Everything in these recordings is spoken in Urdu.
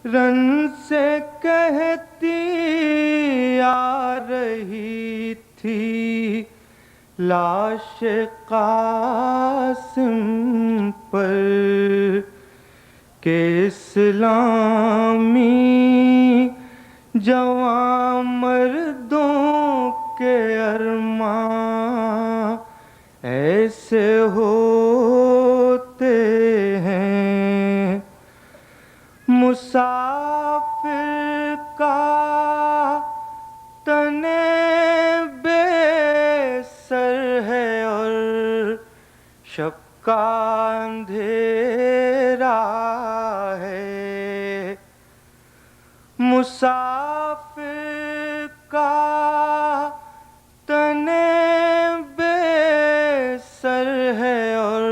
رن سے کہتی آ رہی تھی لاش قاسم پر کہ اسلامی جوان مردوں کے ارماں ایسے ہوتے ہیں. مسافر کا تن بے سر ہے اور شب کا اندھیرا ہے. مسافر کا تن بے سر ہے اور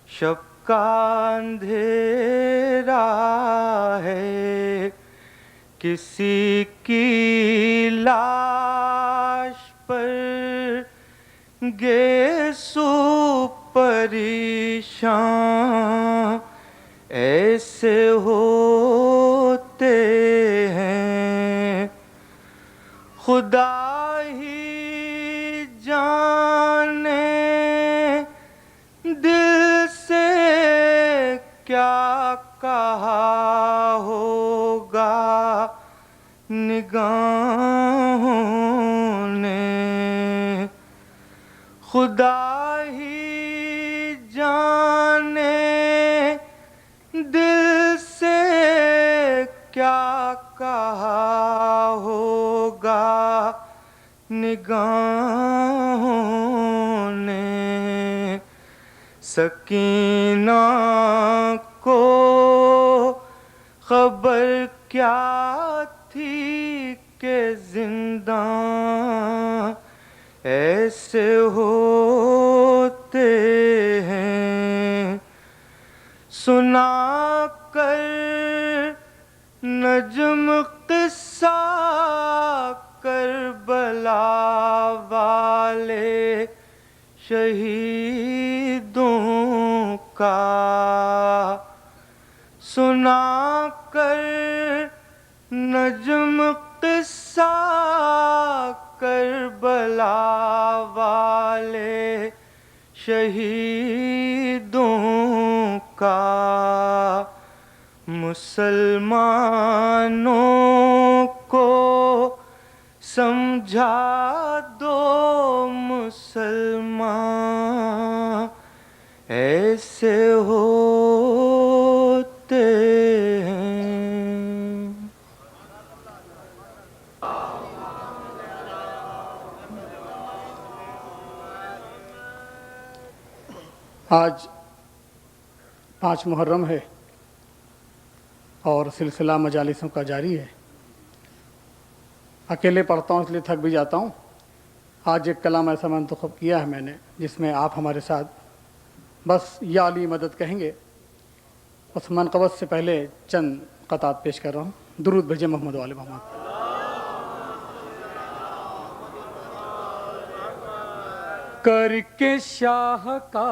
شب کا اندھیرا ہے. کسی کی لاش پر گیسو پریشان ایسے ہوتے ہیں. خدا ہی جانے دل سے کیا کہا ہوگا نگاہوں نے. خدا ہی جانے دل سے کیا کہا ہوگا نگاہوں نے. سکینہ کو خبر کیا تھی کہ زنداں ایسے ہوتے ہیں. سنا کر نجم قصہ کربلا والے شہیدوں کا. سنا کر نجم قصہ کربلا والے شہیدوں کا. مسلمانوں کو سمجھا دو مسلمان ایسے ہوتے ہیں. آج 5 محرم ہے اور سلسلہ مجالسوں کا جاری ہے. اکیلے پڑھتا ہوں اس لیے تھک بھی جاتا ہوں. آج ایک کلام ایسا منتخب کیا ہے میں نے جس میں آپ ہمارے ساتھ بس یا علی مدد کہیں گے. اس منقبت سے پہلے چند قطعات پیش کر رہا ہوں. درود بھیجیں محمد وآل محمد. کر کے شاہ کا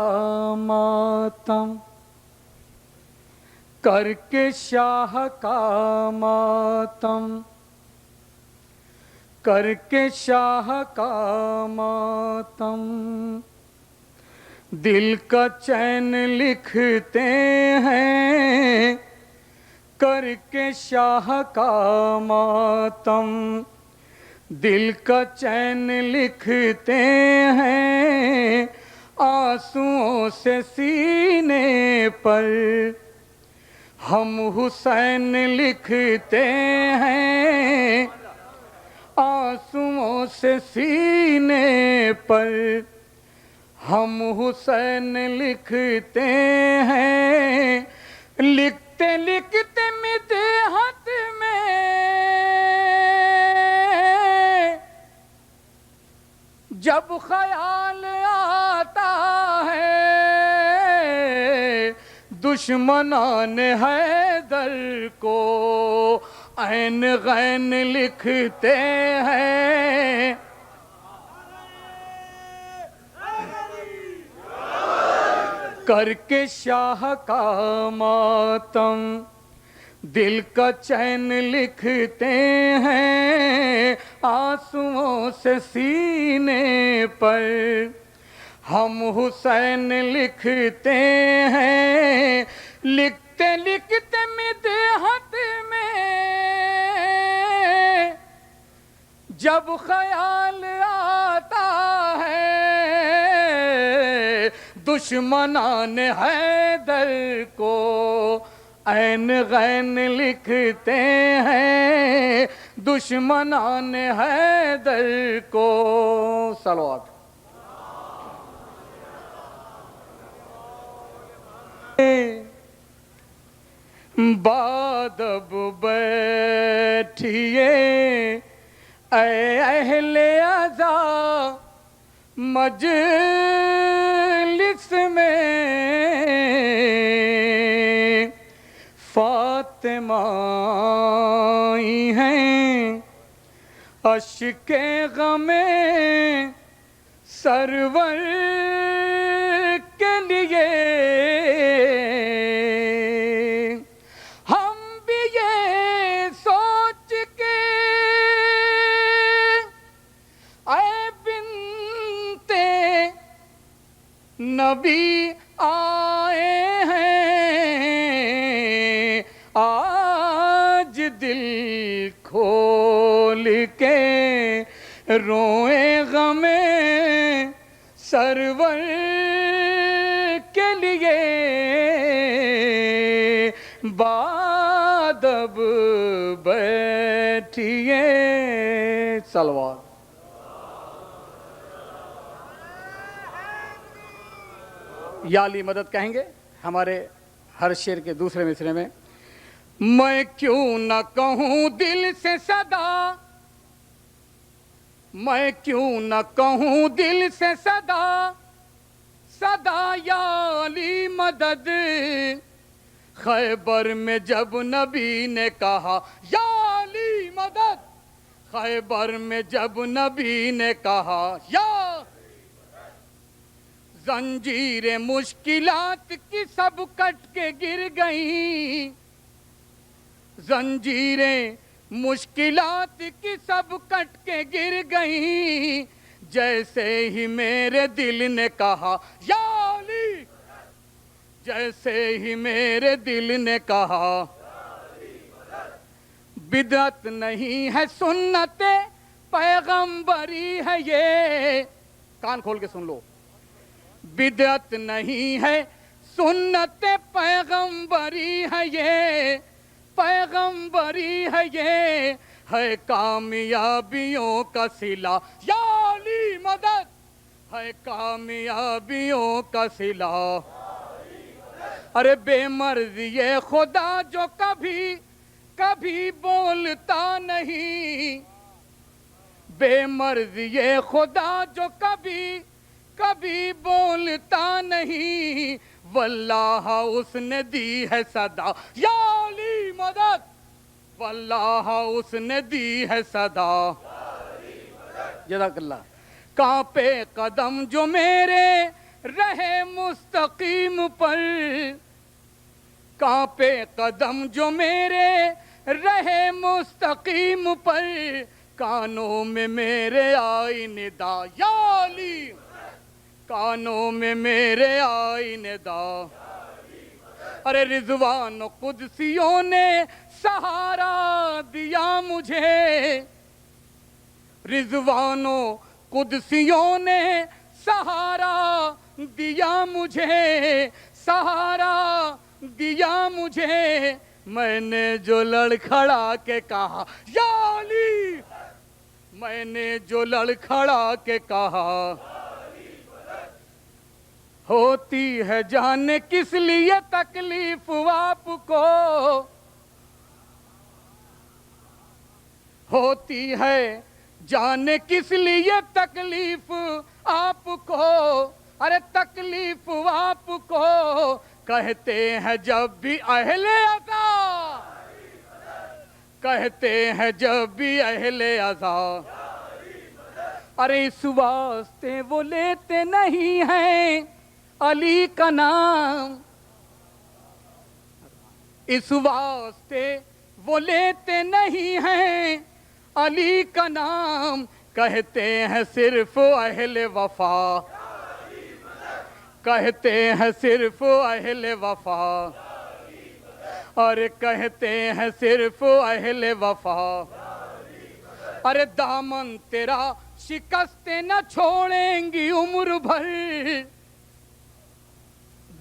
ماتم کر کے شاہ کا ماتم کر کے شاہ کا ماتم دل کا چین لکھتے ہیں. کر کے شاہ کا ماتم دل کا چین لکھتے ہیں. آنسوؤں سے سینے پر ہم حسین لکھتے ہیں. آنسوؤں سے سینے پر ہم حسین لکھتے ہیں. لکھتے لکھتے مدحت میں جب خیال آتا ہے دشمنان حیدر کو عین غین لکھتے ہیں. کر کے شاہ کا ماتم دل کا چین لکھتے ہیں آنسوؤں سے سینے پر، ہم حسین لکھتے ہیں لکھتے لکھتے مدحت میں، جب خیال آتا ہے دشمنان حیدر کو، عین غین لکھتے ہیں دشمنان حیدر کو۔ صلوات۔ بادب بیٹھیے اے اہل عزا مجلس میں، فاطمہ آئی ہیں اشک غم سرور کے لیے، ہم بھی یہ سوچ کے اے بنتے نبی آئے ہیں، آج دل کھول کے روئیں غم سرور کے لیے، بادب بیٹھیے۔ صلوات۔ یا علی مدد کہیں گے ہمارے ہر شعر کے دوسرے مصرے میں، میں کیوں نہ کہوں دل سے صدا، میں کیوں نہ کہوں دل سے صدا، صدا یا علی مدد، خیبر میں جب نبی نے کہا یا علی مدد، خیبر میں جب نبی نے کہا یا، زنجیر مشکلات کی سب کٹ کے گر گئیں، زنجیریں مشکلات کی سب کٹ کے گر گئیں، جیسے ہی میرے دل نے کہا یا علی، جیسے ہی میرے دل نے کہا، بدعت نہیں ہے سنت پیغمبری ہے یہ، کان کھول کے سن لو، بدعت نہیں ہے سنت پیغمبری ہے یہ، پیغمبری ہے یہ، ہے کامیابیوں کا صلہ یا علی مدد، ہے کامیابیوں کا صلہ، ارے بے مرضی خدا جو کبھی کبھی بولتا نہیں، بے مرضی خدا جو کبھی کبھی بولتا نہیں، واللہ اس نے دی ہے صدا یا علی مدد، واللہ اس نے دی ہے صدا۔ جزاک اللہ۔ کانپے قدم جو میرے رہے مستقیم پر، کانپے قدم جو میرے رہے مستقیم پر، کانوں میں میرے آئی ندا یا علی، کانوں میں میرے آئی ندا، ارے رضوان و قدسیوں نے سہارا دیا مجھے، رضوان و قدسیوں نے سہارا دیا مجھے، سہارا دیا مجھے، میں نے جو لڑکھڑا کے کہا یا علی، میں نے جو لڑکھڑا کے کہا، ہوتی ہے جانے کس لیے تکلیف آپ کو، ہوتی ہے جانے کس لیے تکلیف آپ کو، ارے تکلیف آپ کو، کہتے ہیں جب بھی اہل عزا، کہتے ہیں جب بھی اہل عزا، ارے اس واسطے وہ لیتے نہیں ہیں علی کا نام، اس واسطے وہ لیتے نہیں ہیں علی کا نام، کہتے ہیں صرف اہل وفا، کہتے ہیں صرف اہل وفا، اور کہتے ہیں صرف اہل وفا۔ ارے دامن تیرا شکستے نہ چھوڑیں گی عمر بھر،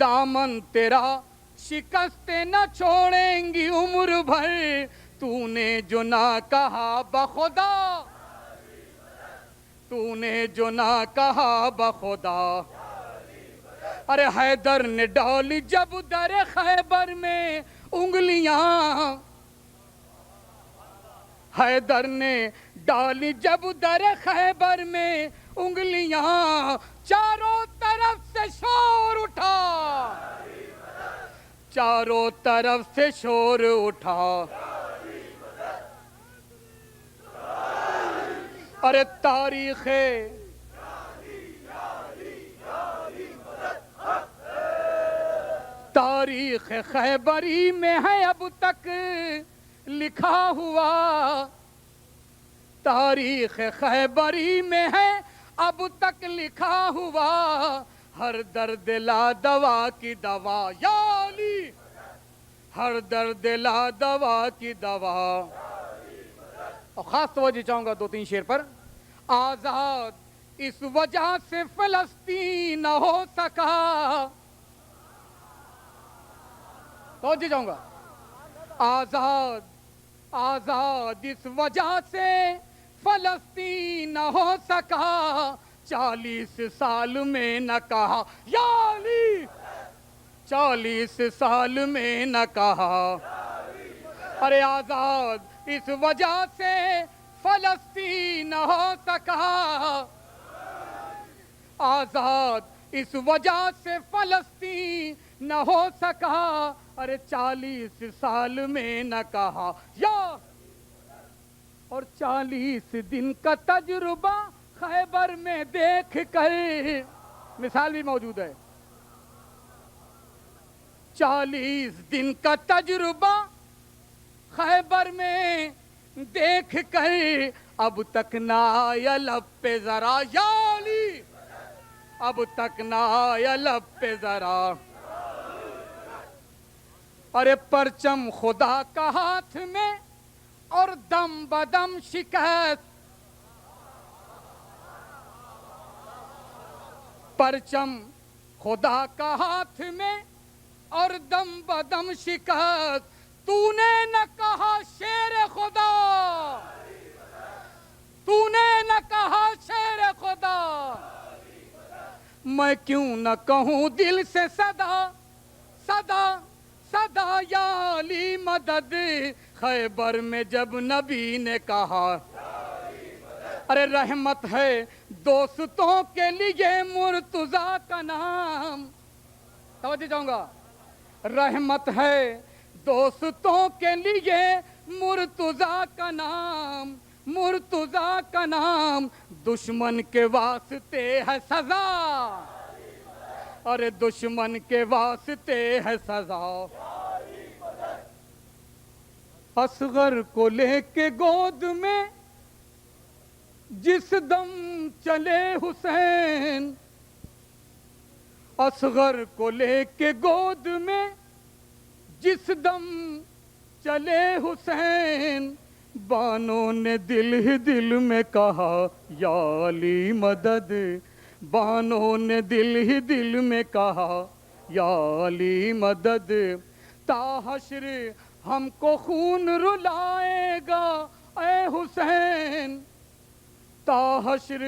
دامن تیرا شکستے نہ چھوڑیں گی عمر بھر، تو نے جو نہ کہا بخدا، تو نے جو نہ کہا بخدا۔ ارے حیدر نے ڈالی جب در خیبر میں انگلیاں، حیدر نے ڈالی جب در خیبر میں انگلیاں، چاروں طرف سے شور اٹھا، چاروں طرف سے شور اٹھا۔ ارے تاریخ تاریخ خیبری میں ہے اب تک لکھا ہوا، تاریخ خیبری میں ہے اب تک لکھا ہوا، ہر درد لا دوا کی دوا، یا علی ہر درد لا دوا کی دوا۔ اور خاص توجہ چاہوں گا 2-3 شعر پر۔ آزاد اس وجہ سے فلسطین نہ ہو سکا، توجہ چاہوں گا، آزاد آزاد اس وجہ سے فلسطین نہ ہو سکا، 40 سال میں نہ کہا، یا علی 40 سال میں نہ کہا۔ ارے آزاد اس وجہ سے فلسطین نہ ہو سکا، آزاد اس وجہ سے فلسطین نہ ہو سکا، ارے 40 سال میں نہ کہا، یا اور 40 دن کا تجربہ خیبر میں دیکھ کر، مثال بھی موجود ہے، 40 دن کا تجربہ خیبر میں دیکھ کر، اب تک نہ آیا لب پہ ذرا، یا علی اب تک نہ آیا لب پہ ذرا۔ ارے پرچم خدا کا ہاتھ میں اور دم بدم شکست، پرچم خدا کا ہاتھ میں اور دم بدم شکست، تو نے نہ کہا شیر خدا، تو نے نہ کہا شیر خدا، میں کیوں نہ کہوں دل سے صدا صدا صدا، یا علی مدد، خیبر میں جب نبی نے کہا۔ ارے رحمت ہے دوستوں کے لیے مرتضیٰ کا نام، توجہ چاہوں گا، رحمت ہے دوستوں کے لیے مرتضیٰ کا نام، مرتضیٰ کا نام، دشمن کے واسطے ہے سزا، ارے دشمن کے واسطے ہے سزا۔ اصغر کو لے کے گود میں جس دم چلے حسین، اصغر کو لے کے گود میں جس دم چلے حسین، بانوں نے دل ہی دل میں کہا یا علی مدد، بانوں نے دل ہی دل میں کہا یا علی مدد، تا حشر ہم کو خون رلائے گا اے حسین، تا حشر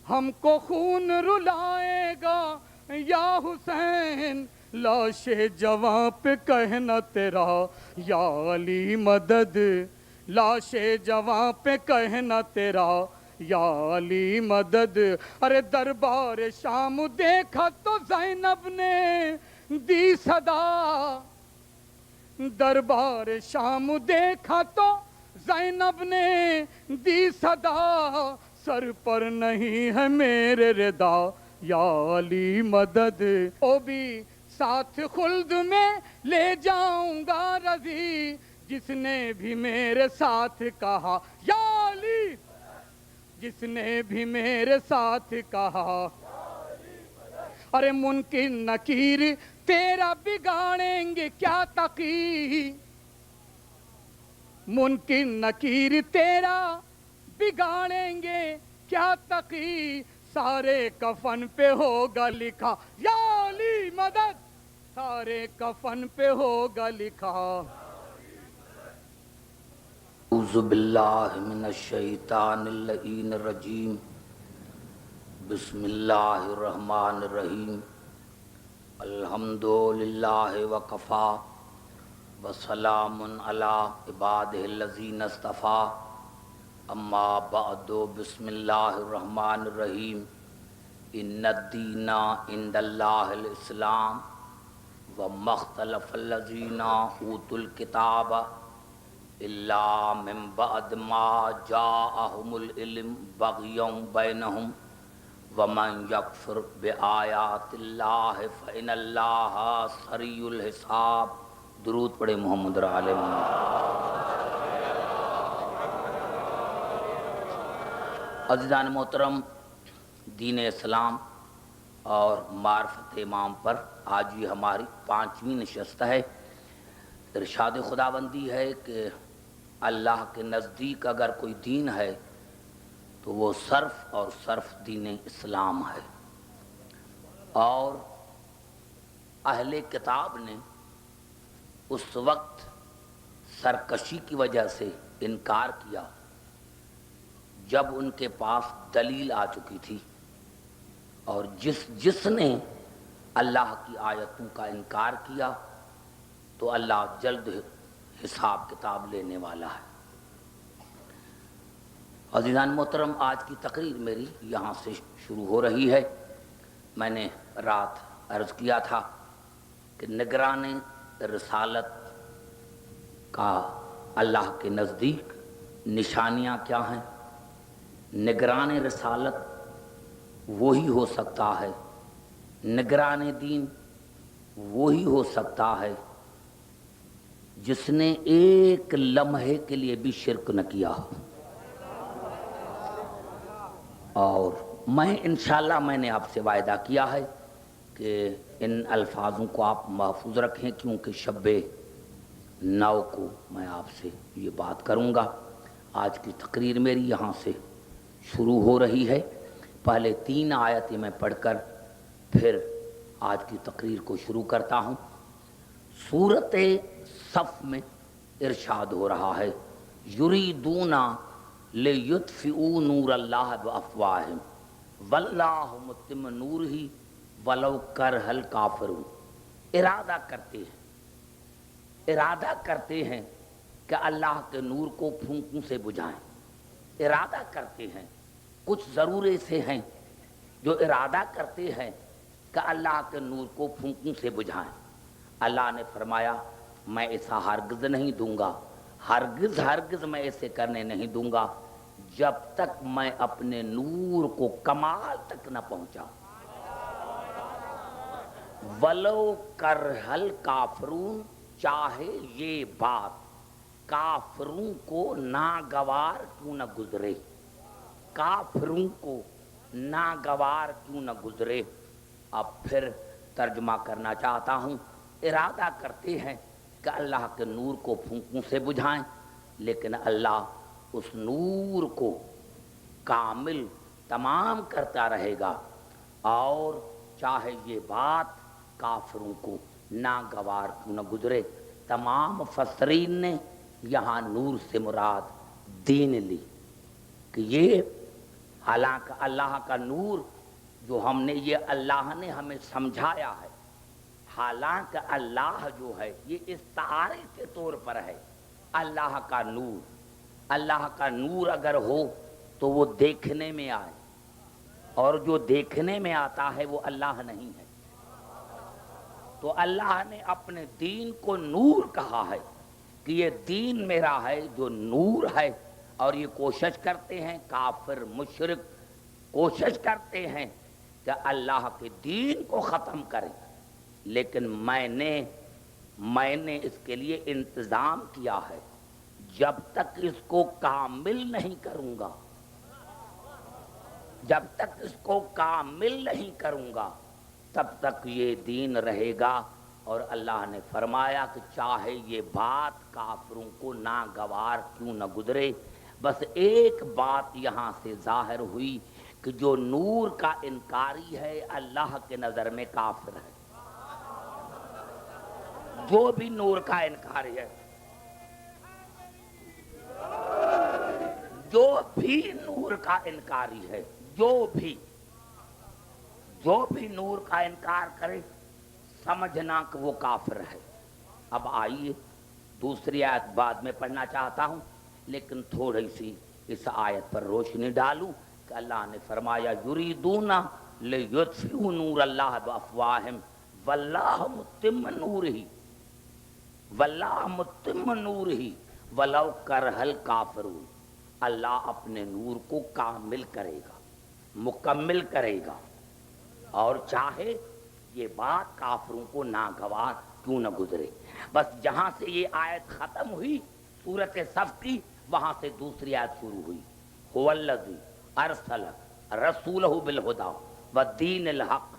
ہم کو خون رلائے گا یا حسین، لاش جواں پہ کہنا تیرا یا علی مدد، لاش جواں پہ کہنا تیرا یا علی مدد۔ ارے دربار شام دیکھا تو زینب نے دی صدا، دربار شام دیکھا تو زینب نے دی صدا، سر پر نہیں ہے میرے ردا یا علی مدد، او بھی ساتھ خلد میں لے جاؤں گا رضی، جس نے بھی میرے ساتھ کہا یا علی، جس نے بھی میرے ساتھ کہا، ارے منکر نکیر تیرا بگاڑیں گے کیا تقی، منکر نکیر تیرا بگاڑیں گے کیا تقی، سارے کفن پہ ہوگا لکھا یا علی مدد، سارے کفن پہ ہوگا لکھا۔ اعوذ باللہ من الشیطان اللعین الرجیم، بسم اللہ الرحمن الرحیم، الحمد للہ وکفا وسلام علی عبادہ الذین اصطفیٰ، اما بعد، بسم اللہ الرحمن الرحیم، ان الدین عند اللہ الاسلام وما اختلف الذین اوتوا الکتاب الا من بعد ما جاءهم العلم بغیا بینہم ومن یکفر بآیات اللہ فإن اللہ سریع الحساب۔ درود پڑھے محمد علیہ محمد۔ عزیزان محترم، دین اسلام اور معرفت امام پر آج یہ ہماری 5ویں نشست ہے۔ ارشاد خداوندی ہے کہ اللہ کے نزدیک اگر کوئی دین ہے تو وہ صرف اور صرف دین اسلام ہے، اور اہل کتاب نے اس وقت سرکشی کی وجہ سے انکار کیا جب ان کے پاس دلیل آ چکی تھی، اور جس نے اللہ کی آیتوں کا انکار کیا تو اللہ جلد حساب کتاب لینے والا ہے۔ عزیزان محترم، آج کی تقریر میری یہاں سے شروع ہو رہی ہے۔ میں نے رات عرض کیا تھا کہ نگران رسالت کا اللہ کے نزدیک نشانیاں کیا ہیں۔ نگران رسالت وہی ہو سکتا ہے، نگران دین وہی ہو سکتا ہے جس نے ایک لمحے کے لیے بھی شرک نہ کیا ہو۔ اور میں انشاءاللہ میں نے آپ سے وعدہ کیا ہے کہ ان الفاظوں کو آپ محفوظ رکھیں، کیونکہ شب 9 کو میں آپ سے یہ بات کروں گا۔ آج کی تقریر میری یہاں سے شروع ہو رہی ہے۔ پہلے 3 آیتیں میں پڑھ کر پھر آج کی تقریر کو شروع کرتا ہوں۔ سورۃ صف میں ارشاد ہو رہا ہے، یریدون لیطفئوا نور اللہ بافواہہم واللہ متم نورہ ولو کرہ الکافرون۔ ارادہ کرتے ہیں کہ اللہ کے نور کو پھونکوں سے بجھائیں، ارادہ کرتے ہیں، کچھ ضرور ایسے ہیں جو ارادہ کرتے ہیں کہ اللہ کے نور کو پھونکوں سے بجھائیں۔ اللہ نے فرمایا میں ایسا ہرگز نہیں دوں گا، ہرگز میں ایسے کرنے نہیں دوں گا جب تک میں اپنے نور کو کمال تک نہ پہنچاؤں۔ ولو کرہ الکافرون، چاہے یہ بات کافروں کو ناگوار کیوں نہ گزرے، کافروں کو ناگوار کیوں نہ گزرے۔ اب پھر ترجمہ کرنا چاہتا ہوں۔ ارادہ کرتے ہیں کہ اللہ کے نور کو پھونکوں سے بجھائیں، لیکن اللہ اس نور کو کامل تمام کرتا رہے گا، اور چاہے یہ بات کافروں کو ناگوار کیوں نہ گزرے۔ تمام مفسرین نے یہاں نور سے مراد دین لی، کہ یہ حالانکہ اللہ کا نور جو ہم نے، یہ اللہ نے ہمیں سمجھایا ہے، حالانکہ اللہ جو ہے یہ استعارے کے طور پر ہے۔ اللہ کا نور، اللہ کا نور اگر ہو تو وہ دیکھنے میں آئے، اور جو دیکھنے میں آتا ہے وہ اللہ نہیں ہے۔ تو اللہ نے اپنے دین کو نور کہا ہے کہ یہ دین میرا ہے جو نور ہے، اور یہ کوشش کرتے ہیں کافر مشرک، کوشش کرتے ہیں کہ اللہ کے دین کو ختم کریں، لیکن میں نے اس کے لیے انتظام کیا ہے، جب تک اس کو کامل نہیں کروں گا، جب تک اس کو کامل نہیں کروں گا تب تک یہ دین رہے گا۔ اور اللہ نے فرمایا کہ چاہے یہ بات کافروں کو ناگوار کیوں نہ گزرے، بس ایک بات یہاں سے ظاہر ہوئی کہ جو نور کا انکاری ہے اللہ کے نظر میں کافر ہے۔ جو بھی نور کا انکاری ہے، جو بھی نور کا انکاری ہے، جو بھی نور کا انکار کرے سمجھنا کہ وہ کافر ہے۔ اب آئیے دوسری آیت بعد میں پڑھنا چاہتا ہوں، لیکن تھوڑی سی اس آیت پر روشنی ڈالوں کہ اللہ نے فرمایا یریدون لیطفئوا نور اللہ بافواہہم واللہ متم نورہ ولو کرہ الکافرون۔ اللہ اپنے نور کو کامل کرے گا، مکمل کرے گا، اور چاہے یہ بات کافروں کو ناگوار کیوں نہ گزرے۔ بس جہاں سے یہ آیت ختم ہوئی سورۃ صف کی، وہاں سے دوسری آیت شروع ہوئی۔ هو الذی ارسل رسولہ بالہدی والدین الحق۔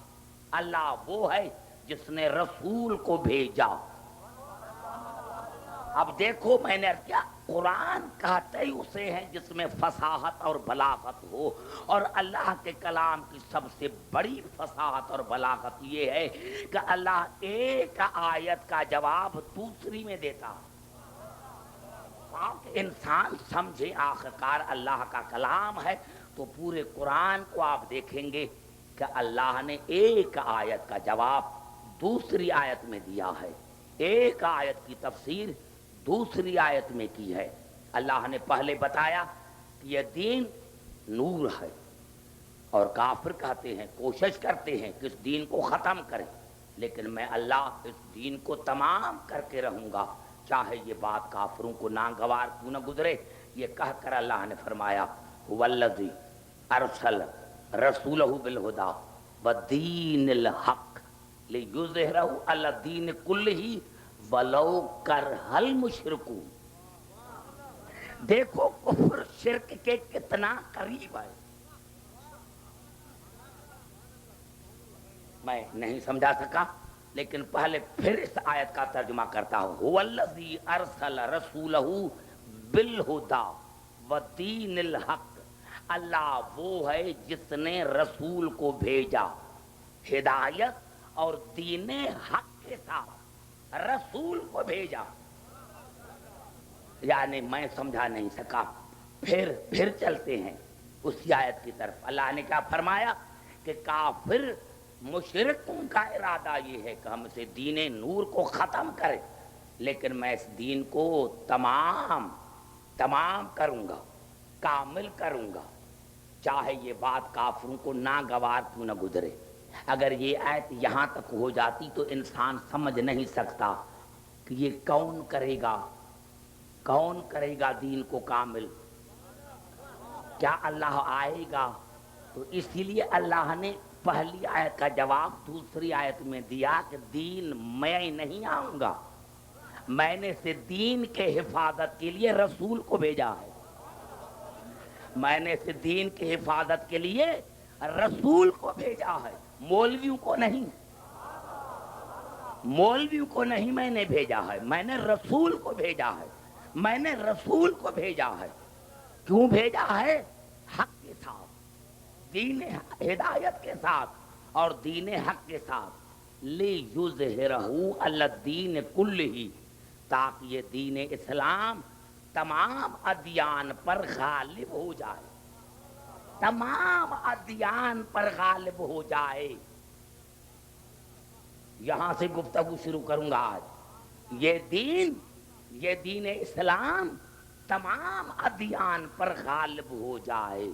اللہ وہ ہے جس نے رسول کو بھیجا۔ اب دیکھو میں نے کیا قرآن کہتے ہی اسے ہیں جس میں فصاحت اور بلاغت ہو، اور اللہ کے کلام کی سب سے بڑی فصاحت اور بلاغت یہ ہے کہ اللہ ایک آیت کا جواب دوسری میں دیتا، تاکہ انسان سمجھے آخرکار اللہ کا کلام ہے۔ تو پورے قرآن کو آپ دیکھیں گے کہ اللہ نے ایک آیت کا جواب دوسری آیت میں دیا ہے، ایک آیت کی تفسیر دوسری آیت میں کی ہے۔ اللہ نے پہلے بتایا کہ یہ دین نور ہے، اور کافر کہتے ہیں، کوشش کرتے ہیں کہ اس دین کو ختم کریں، لیکن میں اللہ اس دین کو تمام کر کے رہوں گا، چاہے یہ بات کافروں کو ناگوار کیوں نہ گزرے۔ یہ کہہ کر اللہ نے فرمایا هو الذی ارسل رسولہ بالہدی والدین الحق لیظہرہ علی الدین کلہ ولو کرہ المشرکون۔ دیکھو کفر شرک کے کتنا قریب ہے۔ میں نہیں سمجھا سکا، لیکن پہلے پھر اس آیت کا ترجمہ کرتا ہوں۔ هو الذی ارسل رسولہ بالہدی والدین الحق۔ اللہ وہ ہے جس نے رسول کو بھیجا ہدایت اور دین حق کے ساتھ، رسول کو بھیجا۔ یعنی میں سمجھا نہیں سکا، پھر چلتے ہیں اسی آیت کی طرف۔ اللہ نے کیا فرمایا کہ کافر مشرکوں کا ارادہ یہ ہے کہ ہم سے دین نور کو ختم کریں، لیکن میں اس دین کو تمام کروں گا، کامل کروں گا، چاہے یہ بات کافروں کو ناگوار کیوں نہ گزرے۔ اگر یہ آیت یہاں تک ہو جاتی تو انسان سمجھ نہیں سکتا کہ یہ کون کرے گا دین کو کامل، کیا اللہ آئے گا؟ تو اسی لیے اللہ نے پہلی آیت کا جواب دوسری آیت میں دیا کہ دین میں نہیں آؤں گا، میں نے سے دین کے حفاظت کے لیے رسول کو بھیجا ہے، میں نے سے دین کے حفاظت کے لیے رسول کو بھیجا ہے، مولویوں کو نہیں میں نے بھیجا ہے، میں نے رسول کو بھیجا ہے، میں نے رسول کو بھیجا ہے۔ کیوں بھیجا ہے؟ حق کے ساتھ، دین ہدایت کے ساتھ اور دین حق کے ساتھ، لیظہرہ علی الدین کلہ، تاکہ یہ دین اسلام تمام ادیان پر غالب ہو جائے، تمام ادیان پر غالب ہو جائے۔ یہاں سے گفتگو شروع کروں گا آج۔ یہ دین اسلام تمام ادیان پر غالب ہو جائے،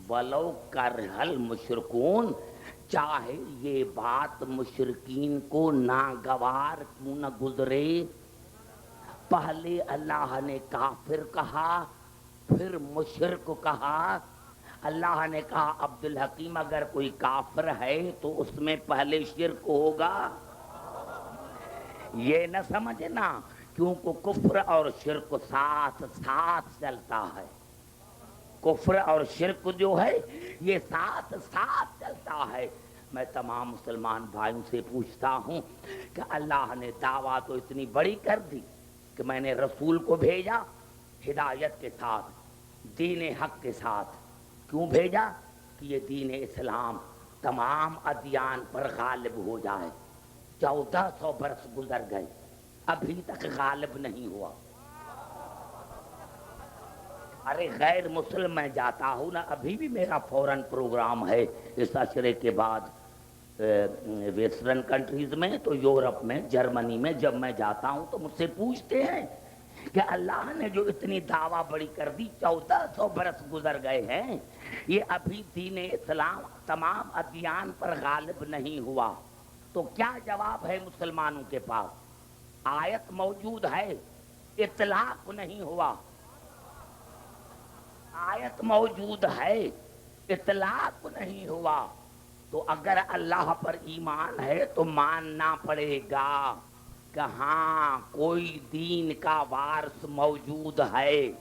ولو کرہ المشرکون، چاہے یہ بات مشرکین کو ناگوار کیوں نہ گزرے۔ پہلے اللہ نے کافر کہا، پھر مشرک کہا۔ اللہ نے کہا عبدالحکیم اگر کوئی کافر ہے تو اس میں پہلے شرک ہوگا، یہ نہ سمجھنا کیونکہ کفر اور شرک ساتھ ساتھ چلتا ہے، کفر اور شرک جو ہے یہ ساتھ ساتھ چلتا ہے۔ میں تمام مسلمان بھائیوں سے پوچھتا ہوں کہ اللہ نے دعویٰ تو اتنی بڑی کر دی کہ میں نے رسول کو بھیجا ہدایت کے ساتھ، دین حق کے ساتھ۔ کیوں بھیجا؟ کہ یہ دین اسلام تمام ادیان پر غالب ہو جائے۔ 1400 برس گزر گئے، ابھی تک غالب نہیں ہوا۔ ارے غیر مسلم میں جاتا ہوں نا، ابھی بھی میرا فوراً پروگرام ہے اس عشرے کے بعد ویسٹرن کنٹریز میں، تو یورپ میں، جرمنی میں جب میں جاتا ہوں تو مجھ سے پوچھتے ہیں کہ اللہ نے جو اتنی دعویٰ بڑی کر دی، 1400 برس گزر گئے ہیں، یہ ابھی دین اسلام تمام ادیان پر غالب نہیں ہوا، تو کیا جواب ہے مسلمانوں کے پاس؟ آیت موجود ہے، اطلاق نہیں ہوا۔ آیت موجود ہے، اطلاق نہیں ہوا، تو اگر اللہ پر ایمان ہے تو ماننا پڑے گا کہ ہاں کوئی دین کا وارث موجود ہے،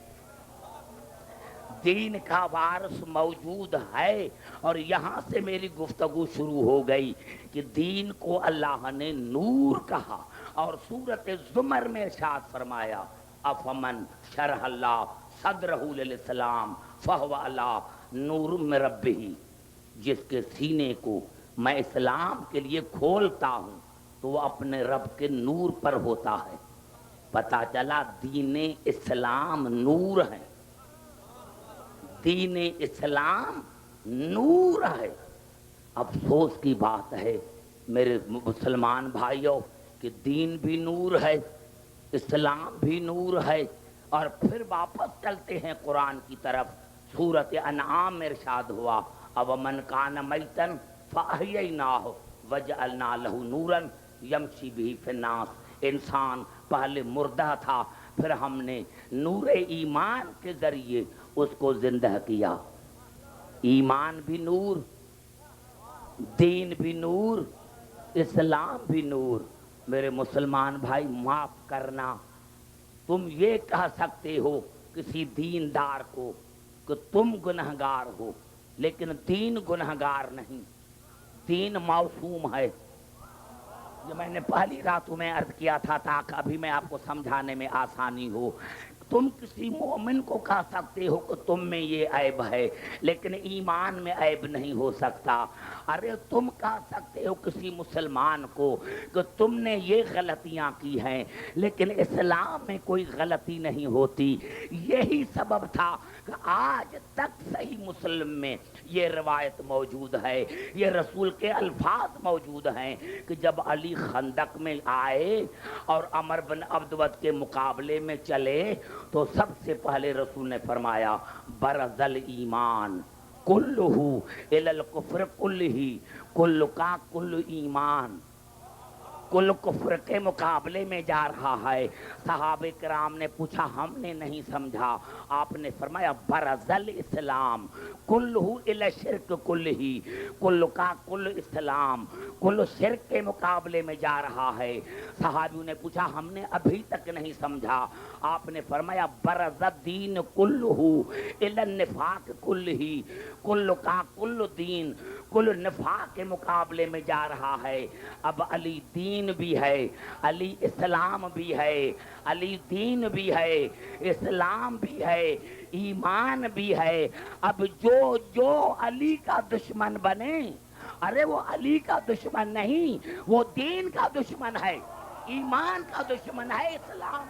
دین کا وارث موجود ہے۔ اور یہاں سے میری گفتگو شروع ہو گئی کہ دین کو اللہ نے نور کہا، اور سورۃ زمر میں ارشاد فرمایا افمن شرح اللہ صدرہ للاسلام فہو علی نور من ربہ، جس کے سینے کو میں اسلام کے لیے کھولتا ہوں تو وہ اپنے رب کے نور پر ہوتا ہے۔ پتہ چلا دین اسلام نور ہے، دین اسلام نور ہے۔ افسوس کی بات ہے میرے مسلمان بھائیوں کہ دین بھی نور ہے، اسلام بھی نور ہے، اور پھر واپس چلتے ہیں قرآن کی طرف۔ سورۃ انعام میں ارشاد ہوا اومن کان میتا فاحییناہ وجعلنا لہ نورا یمشی بہ فی الناس، انسان پہلے مردہ تھا، پھر ہم نے نور ایمان کے ذریعے اس کو زندہ کیا۔ ایمان بھی نور، دین بھی نور، اسلام بھی نور۔ میرے مسلمان بھائی معاف کرنا، تم یہ کہہ سکتے ہو کسی دیندار کو کہ تم گنہگار ہو، لیکن دین گنہگار نہیں، دین معصوم ہے۔ یہ میں نے پہلی راتوں میں عرض کیا تھا تاکہ ابھی میں آپ کو سمجھانے میں آسانی ہو۔ تم کسی مومن کو کہہ سکتے ہو کہ تم میں یہ عیب ہے، لیکن ایمان میں عیب نہیں ہو سکتا۔ ارے تم کہہ سکتے ہو کسی مسلمان کو کہ تم نے یہ غلطیاں کی ہیں، لیکن اسلام میں کوئی غلطی نہیں ہوتی۔ یہی سبب تھا کہ آج تک صحیح مسلم میں یہ روایت موجود ہے، یہ رسول کے الفاظ موجود ہیں کہ جب علی خندق میں آئے اور عمر بن عبدود کے مقابلے میں چلے تو سب سے پہلے رسول نے فرمایا برز الایمان کلہ الی الکفر کلہ، کل کا کل ایمان کل کفر کے مقابلے میں جا رہا ہے۔ صحابہ کرام نے پوچھا ہم نے نہیں سمجھا، آپ نے فرمایا برز الاسلام کلہ الی شرک کلہ، کل کا کل اسلام کل شرک کے مقابلے میں جا رہا ہے۔ صحابیوں نے پوچھا ہم نے ابھی تک نہیں سمجھا، آپ نے فرمایا برز الدین کلہ الی النفاق کلہ، کل کا کل دین کل نفاق کے مقابلے میں جا رہا ہے۔ اب علی دین بھی ہے، علی اسلام بھی ہے، علی دین بھی ہے، اسلام بھی ہے، ایمان بھی ہے۔ اب جو علی کا دشمن بنے، ارے وہ علی کا دشمن نہیں، وہ دین کا دشمن ہے، ایمان کا دشمن ہے، اسلام۔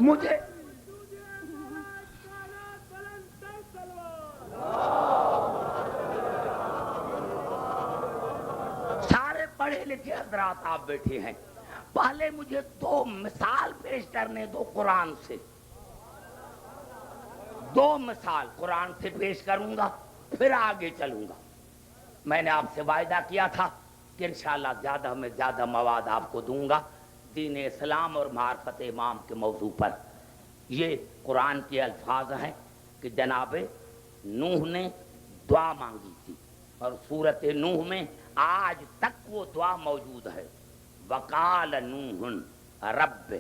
مجھے سارے پڑھے لکھے حضرات آپ بیٹھے ہیں، پہلے مجھے دو مثال پیش کرنے دو قرآن سے، دو مثال قرآن سے پیش کروں گا، پھر آگے چلوں گا۔ میں نے آپ سے وعدہ کیا تھا کہ انشاءاللہ زیادہ میں زیادہ مواد آپ کو دوں گا دین اسلام اور معرفت امام کے موضوع پر۔ یہ قرآن کے الفاظ ہیں کہ جناب نوح نے دعا مانگی تھی، اور سورت نوح میں آج تک وہ دعا موجود ہے۔ وقال نوح رب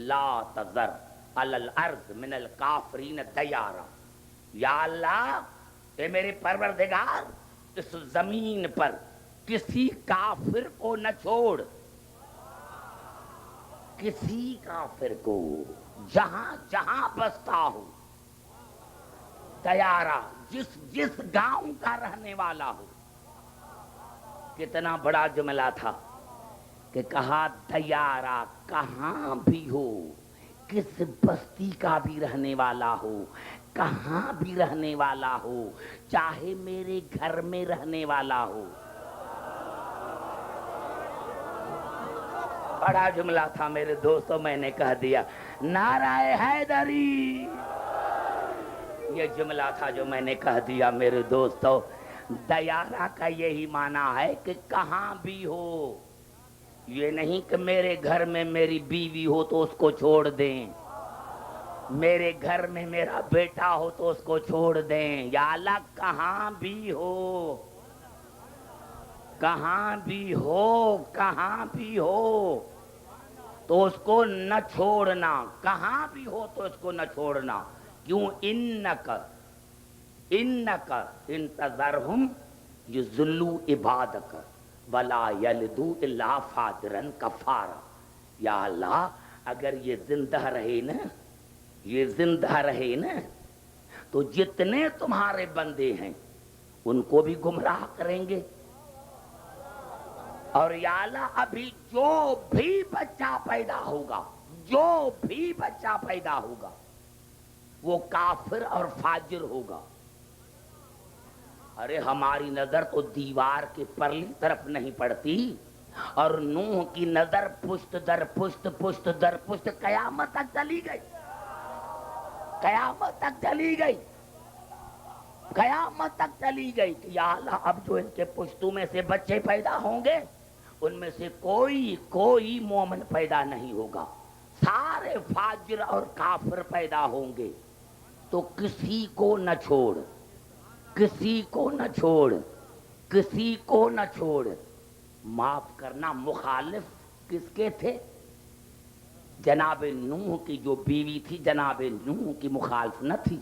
لا تذر علی الارض من الکافرین دیارا، یا اللہ اے میرے پروردگار اس زمین پر کسی کافر کو نہ چھوڑ، کسی کافر کو جہاں جہاں بستا ہو، دیارا جس جس گاؤں کا رہنے والا ہو۔ کتنا بڑا جملہ تھا کہ کہا دیارا کہاں بھی ہو، کس بستی کا بھی رہنے والا ہو، کہاں بھی رہنے والا ہو، چاہے میرے گھر میں رہنے والا ہو۔ بڑا جملہ تھا میرے دوستوں، میں نے کہہ دیا نعرہ حیدری، یہ جملہ تھا جو میں نے کہہ دیا میرے دوستوں۔ دیارہ کا یہی معنی ہے کہ کہاں بھی ہو، یہ نہیں کہ میرے گھر میں میری بیوی ہو تو اس کو چھوڑ دیں، میرے گھر میں میرا بیٹا ہو تو اس کو چھوڑ دیں، یا اللہ کہاں بھی ہو، کہاں بھی ہو، کہاں بھی ہو تو اس کو نہ چھوڑنا، کہاں بھی ہو تو اس کو نہ چھوڑنا۔ کیوں؟ انک انتظرہم یضلوا عبادک ولا یلدوا الا فاجرا کفارا۔ یا اللہ اگر یہ زندہ رہے نا، یہ زندہ رہے نا تو جتنے تمہارے بندے ہیں ان کو بھی گمراہ کریں گے، اور یا اللہ ابھی جو بھی بچہ پیدا ہوگا، جو بھی بچہ پیدا ہوگا وہ کافر اور فاجر ہوگا۔ ارے ہماری نظر تو دیوار کے پرلی طرف نہیں پڑتی، اور نوح کی نظر پشت در پشت، پشت در پشت قیامت تک چلی گئی، قیامت تک چلی گئی، قیامت تک چلی گئی کہ یا اللہ اب جو ان کے پشتوں میں سے بچے پیدا ہوں گے ان میں سے کوئی مومن پیدا نہیں ہوگا، سارے فاجر اور کافر پیدا ہوں گے۔ تو کسی کو نہ چھوڑ، کسی کو نہ چھوڑ، کسی کو نہ چھوڑ۔ معاف کرنا، مخالف کس کے تھے؟ جناب نوح کی جو بیوی تھی جناب نوح کی مخالف نہ تھی،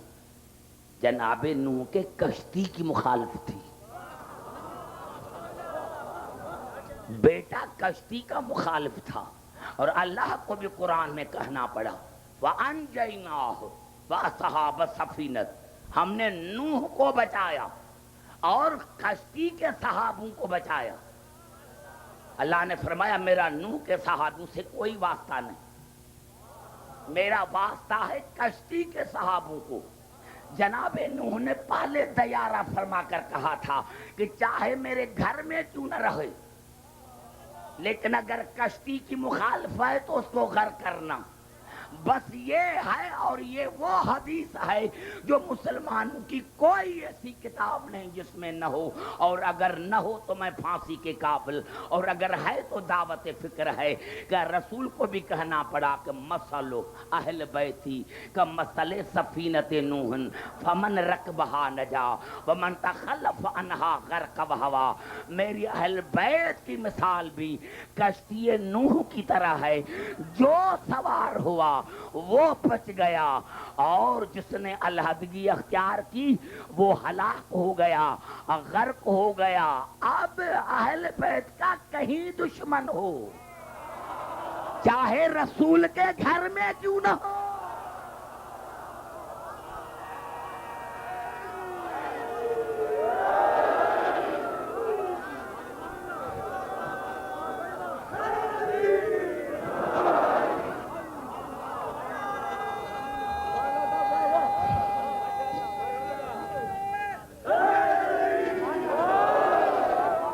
جناب نوح کے کشتی کی مخالف تھی۔ بیٹا کشتی کا مخالف تھا، اور اللہ کو بھی قرآن میں کہنا پڑا وَأَنْجَيْنَاهُ وَأَصْحَابَ السَّفِينَةِ، ہم نے نوح کو بچایا اور کشتی کے صحابوں کو بچایا۔ اللہ نے فرمایا میرا نوح کے صحابوں سے کوئی واسطہ نہیں، میرا واسطہ ہے کشتی کے صحابوں کو۔ جناب نوح نے پہلے دیارہ فرما کر کہا تھا کہ چاہے میرے گھر میں کیوں نہ رہے، لیکن اگر کشتی کی مخالف ہے تو اس کو غرق کرنا۔ بس یہ ہے، اور یہ وہ حدیث ہے جو مسلمانوں کی کوئی ایسی کتاب نہیں جس میں نہ ہو، اور اگر نہ ہو تو میں پھانسی کے قابل، اور اگر ہے تو دعوت فکر ہے کہ رسول کو بھی کہنا پڑا کہ مسلو اہل بیتی کا مسئلے سفینت نوح فمن رکبہا نجا ومن تخلف عنہا غرق وہوا۔ میری اہل بیت کی مثال بھی کشتی نوح کی طرح ہے، جو سوار ہوا وہ بچ گیا، اور جس نے علیحدگی اختیار کی وہ ہلاک ہو گیا، غرق ہو گیا۔ اب اہل بیت کا کہیں دشمن ہو، چاہے رسول کے گھر میں کیوں نہ ہو،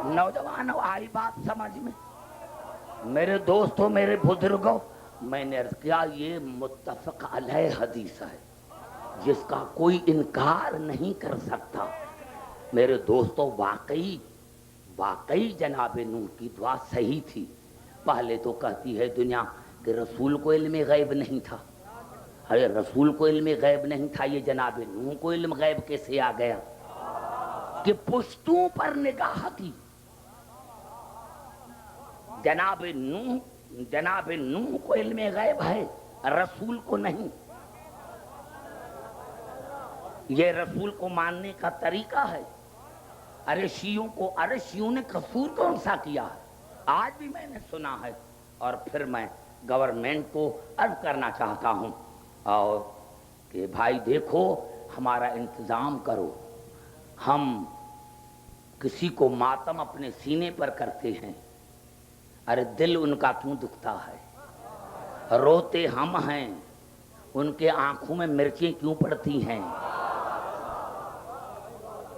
نوجوانوں آئی بات سمجھ میں؟ میرے دوستوں میرے بزرگوں میں نے عرض کیا یہ متفق علیہ حدیث ہے جس کا کوئی انکار نہیں کر سکتا. میرے دوستوں واقعی جناب نوح کی دعا صحیح تھی. پہلے تو کہتی ہے دنیا کہ رسول کو علم غیب نہیں تھا. ارے رسول کو علم غیب نہیں تھا, یہ جناب نوح کو علم غیب کیسے آ گیا کہ پشتوں پر نگاہ کی. جناب نوح کو علم غیب ہے, رسول کو نہیں. یہ رسول کو ماننے کا طریقہ ہے. ارے شیعوں نے قصور کون سا کیا ہے, آج بھی میں نے سنا ہے. اور پھر میں گورنمنٹ کو عرض کرنا چاہتا ہوں اور کہ بھائی دیکھو ہمارا انتظام کرو. ہم کسی کو ماتم اپنے سینے پر کرتے ہیں, ارے دل ان کا کیوں دکھتا ہے, روتے ہم ہیں, ان کے آنکھوں میں مرچیں کیوں پڑتی ہیں.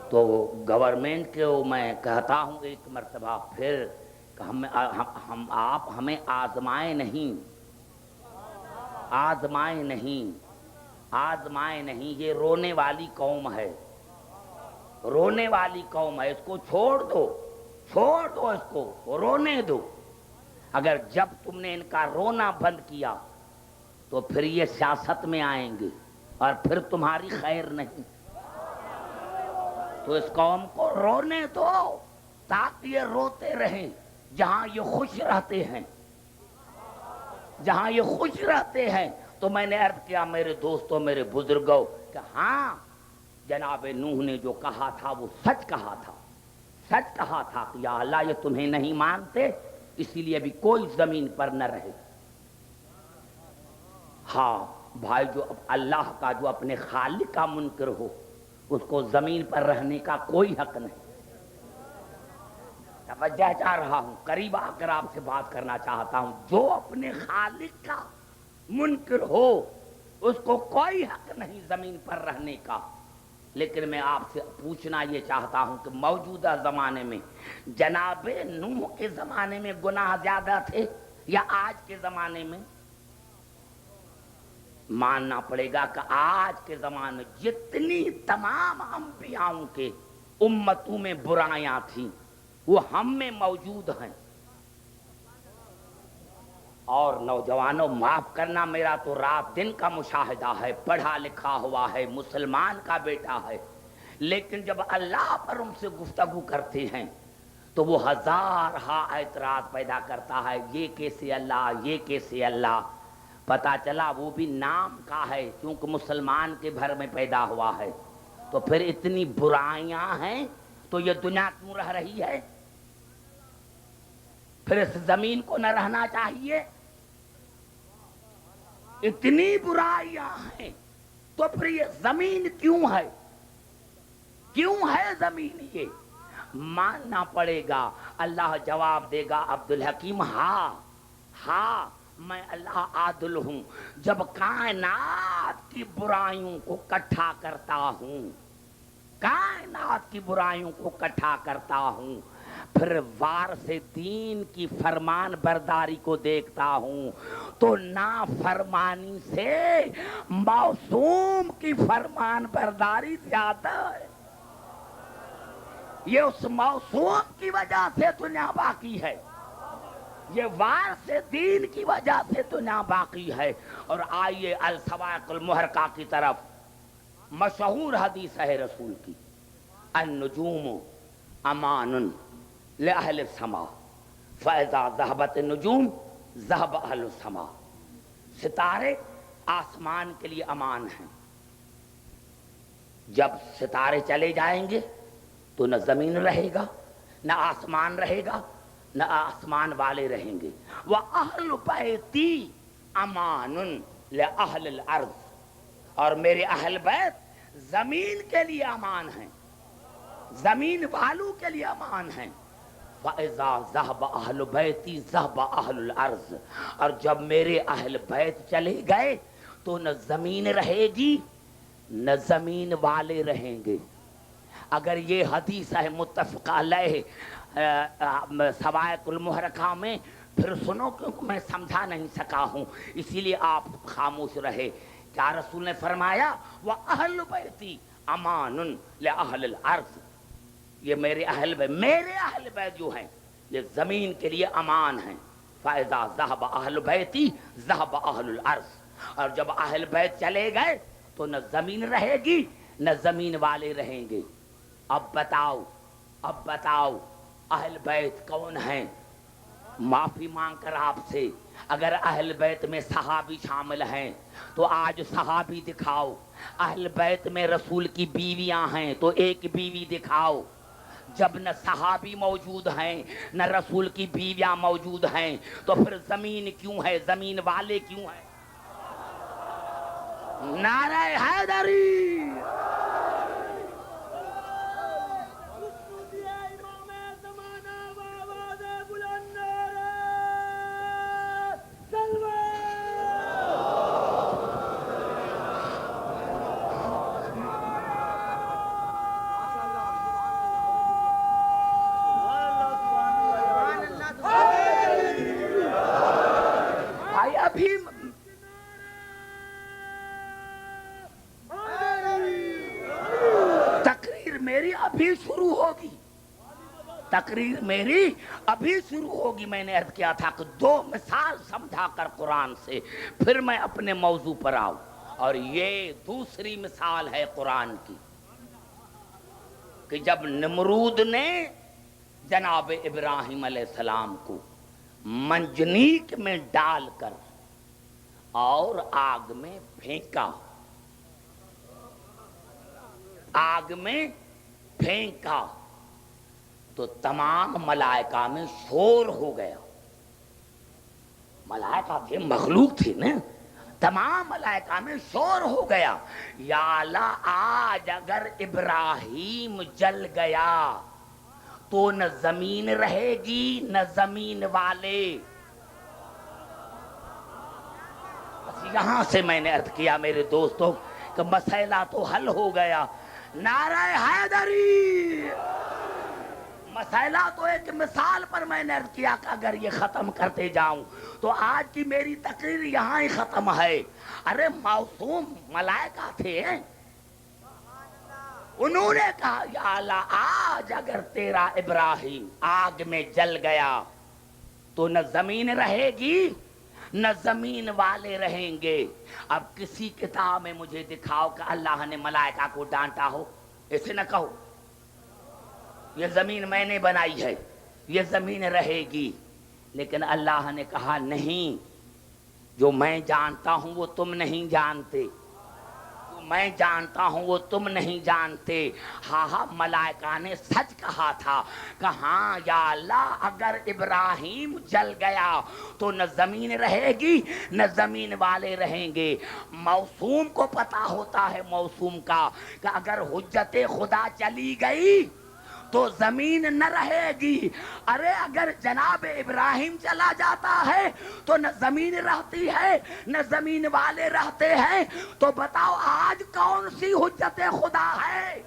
تو گورنمنٹ کو میں کہتا ہوں ایک مرتبہ پھر کہ آپ ہمیں آزمائے نہیں. یہ رونے والی قوم ہے, اس کو چھوڑ دو اس کو رونے دو. اگر جب تم نے ان کا رونا بند کیا تو پھر یہ سیاست میں آئیں گے اور پھر تمہاری خیر نہیں. تو اس قوم کو رونے دو تاکہ یہ روتے رہیں جہاں یہ خوش رہتے ہیں. تو میں نے عرض کیا میرے دوستوں میرے بزرگوں کہ ہاں جناب نوح نے جو کہا تھا وہ سچ کہا تھا کہ یا اللہ یہ تمہیں نہیں مانتے اسی لیے بھی کوئی زمین پر نہ رہے. ہاں بھائی, جو اللہ کا جو اپنے خالق کا منکر ہو اس کو زمین پر رہنے کا کوئی حق نہیں. توجہ چاہ رہا ہوں, قریب آ کر آپ سے بات کرنا چاہتا ہوں. جو اپنے خالق کا منکر ہو اس کو کوئی حق نہیں زمین پر رہنے کا. لیکن میں آپ سے پوچھنا یہ چاہتا ہوں کہ موجودہ زمانے میں جناب نوح کے زمانے میں گناہ زیادہ تھے یا آج کے زمانے میں؟ ماننا پڑے گا کہ آج کے زمانے میں جتنی تمام انبیاؤں کے امتوں میں برائیاں تھیں وہ ہم میں موجود ہیں. اور نوجوانوں معاف کرنا, میرا تو رات دن کا مشاہدہ ہے, پڑھا لکھا ہوا ہے, مسلمان کا بیٹا ہے, لیکن جب اللہ پر ان سے گفتگو کرتے ہیں تو وہ ہزارہا اعتراض پیدا کرتا ہے. یہ کیسے اللہ, پتا چلا وہ بھی نام کا ہے کیونکہ مسلمان کے گھر میں پیدا ہوا ہے. تو پھر اتنی برائیاں ہیں تو یہ دنیا کیوں رہ رہی ہے؟ پھر اس زمین کو نہ رہنا چاہیے. اتنی برائیاں ہیں تو پھر یہ زمین کیوں ہے زمین؟ یہ ماننا پڑے گا. اللہ جواب دے گا عبدالحکیم, ہاں میں اللہ عادل ہوں. جب کائنات کی برائیوں کو اکٹھا کرتا ہوں پھر وار سے دین کی فرمان برداری کو دیکھتا ہوں تو نافرمانی سے معصوم کی فرمان برداری زیادہ ہے. یہ اس معصوم کی وجہ سے دنیا باقی ہے, یہ وار سے دین کی وجہ سے دنیا باقی ہے. اور آئیے الصواعق المحرقہ کی طرف. مشہور حدیث ہے رسول کی, النجوم امان لأہل السماء فاذا ذهبت النجوم ذهب اہل السماء. ستارے آسمان کے لیے امان ہیں, جب ستارے چلے جائیں گے تو نہ زمین رہے گا نہ آسمان رہے گا نہ آسمان والے رہیں گے. وَأَهْلُ بَيْتِي أَمَانٌ لِأَهْلِ الْأَرْضِ, اور میرے اہل بیت زمین کے لیے امان ہیں, زمین والوں کے لیے امان ہیں. فَإِذَا ذَهَبَ أَهْلُ بَيْتِي ذَهَبَ أَهْلُ الْأَرْضِ, اور جب میرے اہل بیت چلے گئے تو نہ زمین رہے گی نہ زمین والے رہیں گے. اگر یہ حدیث ہے متفق علیہ صواعق المحرقہ میں, پھر سنو کیونکہ میں سمجھا نہیں سکا ہوں اسی لیے آپ خاموش رہے. کیا رسول نے فرمایا وَأَهْلُ بَيْتِي أَمَانٌ لِأَهْلِ الْأَرْضِ. یہ میرے اہل بیت جو ہیں یہ زمین کے لیے امان ہیں. فَإِذَا ذَهَبَ أَهْلُ بَيْتِي ذَهَبَ أَهْلُ الْأَرْضِ. اور جب اہل بیت چلے گئے تو نہ زمین رہے گی نہ زمین والے رہیں گے. اب بتاؤ اہل بیت کون ہیں؟ معافی مانگ کر آپ سے اگر اہل بیت میں صحابی شامل ہیں تو آج صحابی دکھاؤ. اہل بیت میں رسول کی بیویاں ہیں تو ایک بیوی دکھاؤ. جب نہ صحابی موجود ہیں نہ رسول کی بیویاں موجود ہیں تو پھر زمین کیوں ہے؟ زمین والے کیوں ہیں؟ نعرہ حیدری. تقریر میری ابھی شروع ہوگی. میں نے عرض کیا تھا کہ 2 مثال سمجھا کر قرآن سے پھر میں اپنے موضوع پر آؤں. اور یہ دوسری مثال ہے قرآن کی کہ جب نمرود نے جناب ابراہیم علیہ السلام کو منجنیق میں ڈال کر اور آگ میں پھینکا تو تمام ملائکہ میں شور ہو گیا. ملائکہ تھے، مخلوق تھی نا، تمام ملائکہ میں شور ہو گیا. یا اللہ آج اگر ابراہیم جل گیا تو نہ زمین رہے گی نہ زمین والے. بس یہاں سے میں نے عرض کیا میرے دوستوں کہ مسئلہ تو حل ہو گیا. نعرہ حیدری. مسئلہ تو ایک مثال پر میں نے عرض کیا کہ اگر یہ ختم کرتے جاؤں تو آج کی میری تقریر یہاں ہی ختم ہے. ارے معصوم ملائکہ تھے، انہوں نے کہا یا اللہ آج اگر تیرا ابراہیم آگ میں جل گیا تو نہ زمین رہے گی نہ زمین والے رہیں گے. اب کسی کتاب میں مجھے دکھاؤ کہ اللہ نے ملائکہ کو ڈانٹا ہو. ایسے نہ کہو یہ زمین میں نے بنائی ہے، یہ زمین رہے گی. لیکن اللہ نے کہا نہیں، جو میں جانتا ہوں وہ تم نہیں جانتے، جو میں جانتا ہوں وہ تم نہیں جانتے. ہاں ملائکہ نے سچ کہا تھا کہ ہاں یا اللہ اگر ابراہیم جل گیا تو نہ زمین رہے گی نہ زمین والے رہیں گے. موسوم کو پتا ہوتا ہے موسوم کا کہ اگر حجت خدا چلی گئی تو زمین نہ رہے گی. ارے اگر جناب ابراہیم چلا جاتا ہے تو نہ زمین رہتی ہے نہ زمین والے رہتے ہیں. تو بتاؤ آج کون سی حجت خدا ہے؟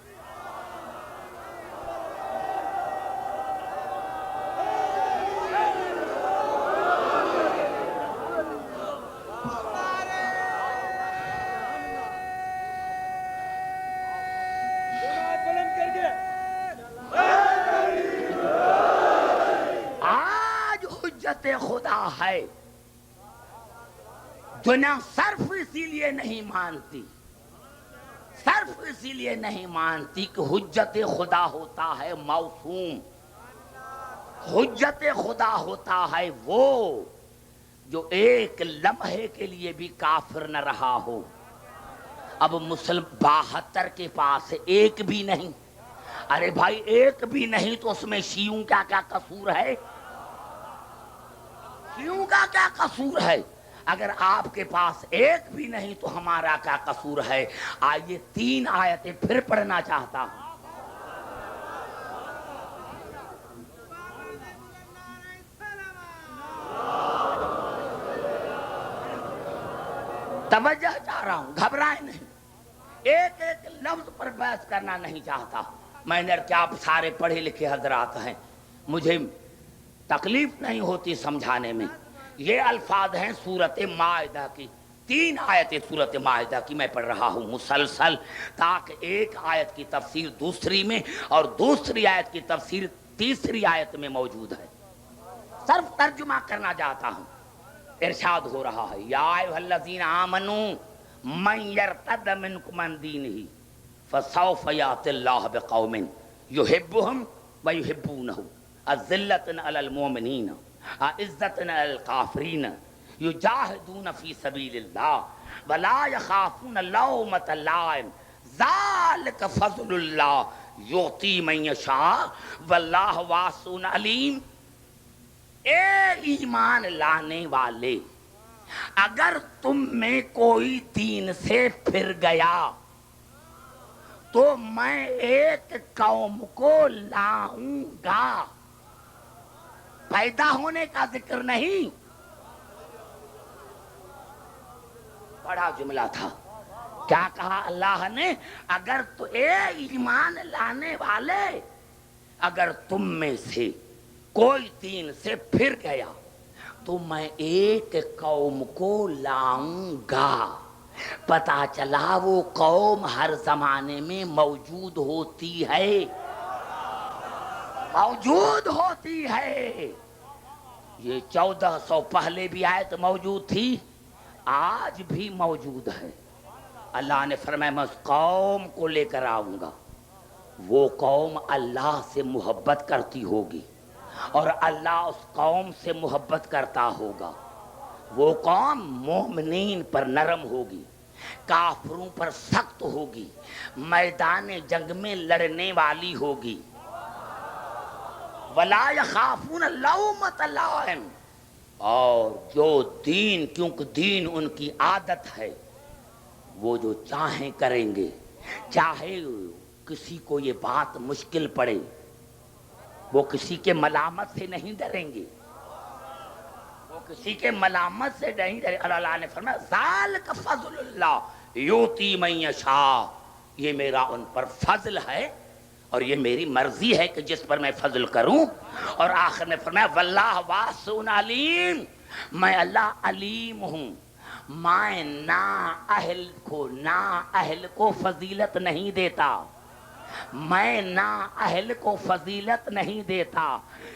خدا ہے دنیا صرف اسی لیے نہیں مانتی کہ حجت خدا ہوتا ہے موسوم. حجت خدا ہوتا ہے وہ جو ایک لمحے کے لیے بھی کافر نہ رہا ہو. اب مسلم 72 کے پاس ایک بھی نہیں. ارے بھائی ایک بھی نہیں تو اس میں شیعوں کا کیا قصور ہے؟ شیعوں کا کیا قصور ہے؟ اگر آپ کے پاس ایک بھی نہیں تو ہمارا کیا قصور ہے؟ آئیے 3 آیتیں پھر پڑھنا چاہتا ہوں. توجہ چاہ رہا ہوں، گھبرائیں نہیں. ایک ایک لفظ پر بحث کرنا نہیں چاہتا. میں نے کیا آپ سارے پڑھے لکھے حضرات ہیں، مجھے تکلیف نہیں ہوتی سمجھانے میں. یہ الفاظ ہیں سورت مائدہ کی. 3 آیتیں سورت مائدہ کی میں پڑھ رہا ہوں مسلسل، تاکہ ایک آیت کی تفسیر دوسری میں اور دوسری آیت کی تفسیر تیسری آیت میں موجود ہے. صرف ترجمہ کرنا چاہتا ہوں. ارشاد ہو رہا ہے یا ایھا الذین آمنوا من یرتد منکم عن دینہ فسوف یأتی اللہ بقوم یحبهم ویحبونہ اذلۃ علی المؤمنین اعزۃ علی الکافرین یجاہدون فی سبیل اللہ ولا یخافون لومۃ لائم ذلک فضل اللہ یؤتی من یشاء واللہ واسع علیم. اے ایمان لانے والے، اگر تم میں کوئی دین سے پھر گیا تو میں ایک قوم کو لاؤں گا. پیدا ہونے کا ذکر نہیں، بڑا جملہ تھا. کیا کہا اللہ نے؟ اگر تو اے ایمان لانے والے، اگر تم میں سے کوئی دین سے پھر گیا تو میں ایک قوم کو لاؤں گا. پتا چلا وہ قوم ہر زمانے میں موجود ہوتی ہے، موجود ہوتی ہے. یہ 1400 پہلے بھی آیت موجود تھی، آج بھی موجود ہے. اللہ نے فرمایا میں اس قوم کو لے کر آؤں گا. وہ قوم اللہ سے محبت کرتی ہوگی اور اللہ اس قوم سے محبت کرتا ہوگا. وہ قوم مومنین پر نرم ہوگی، کافروں پر سخت ہوگی، میدان جنگ میں لڑنے والی ہوگی. وَلَا يَخَافُونَ لَوْمَةَ لَائِمٍ. اور جو دین، کیونکہ دین ان کی عادت ہے، وہ جو چاہیں کریں گے. چاہے کسی کو یہ بات مشکل پڑے، وہ کسی کے ملامت سے نہیں ڈریں گے، وہ کسی کے ملامت سے نہیں ڈریں. اللہ نے فرمایا ذالک فضل اللہ یؤتی من یشاء. یہ میرا ان پر فضل ہے اور یہ میری مرضی ہے کہ جس پر میں فضل کروں. اور آخر میں فرمایا واللہ واسع علیم. میں اللہ علیم ہوں، میں نااہل کو فضیلت نہیں دیتا. میں نااہل کو فضیلت نہیں دیتا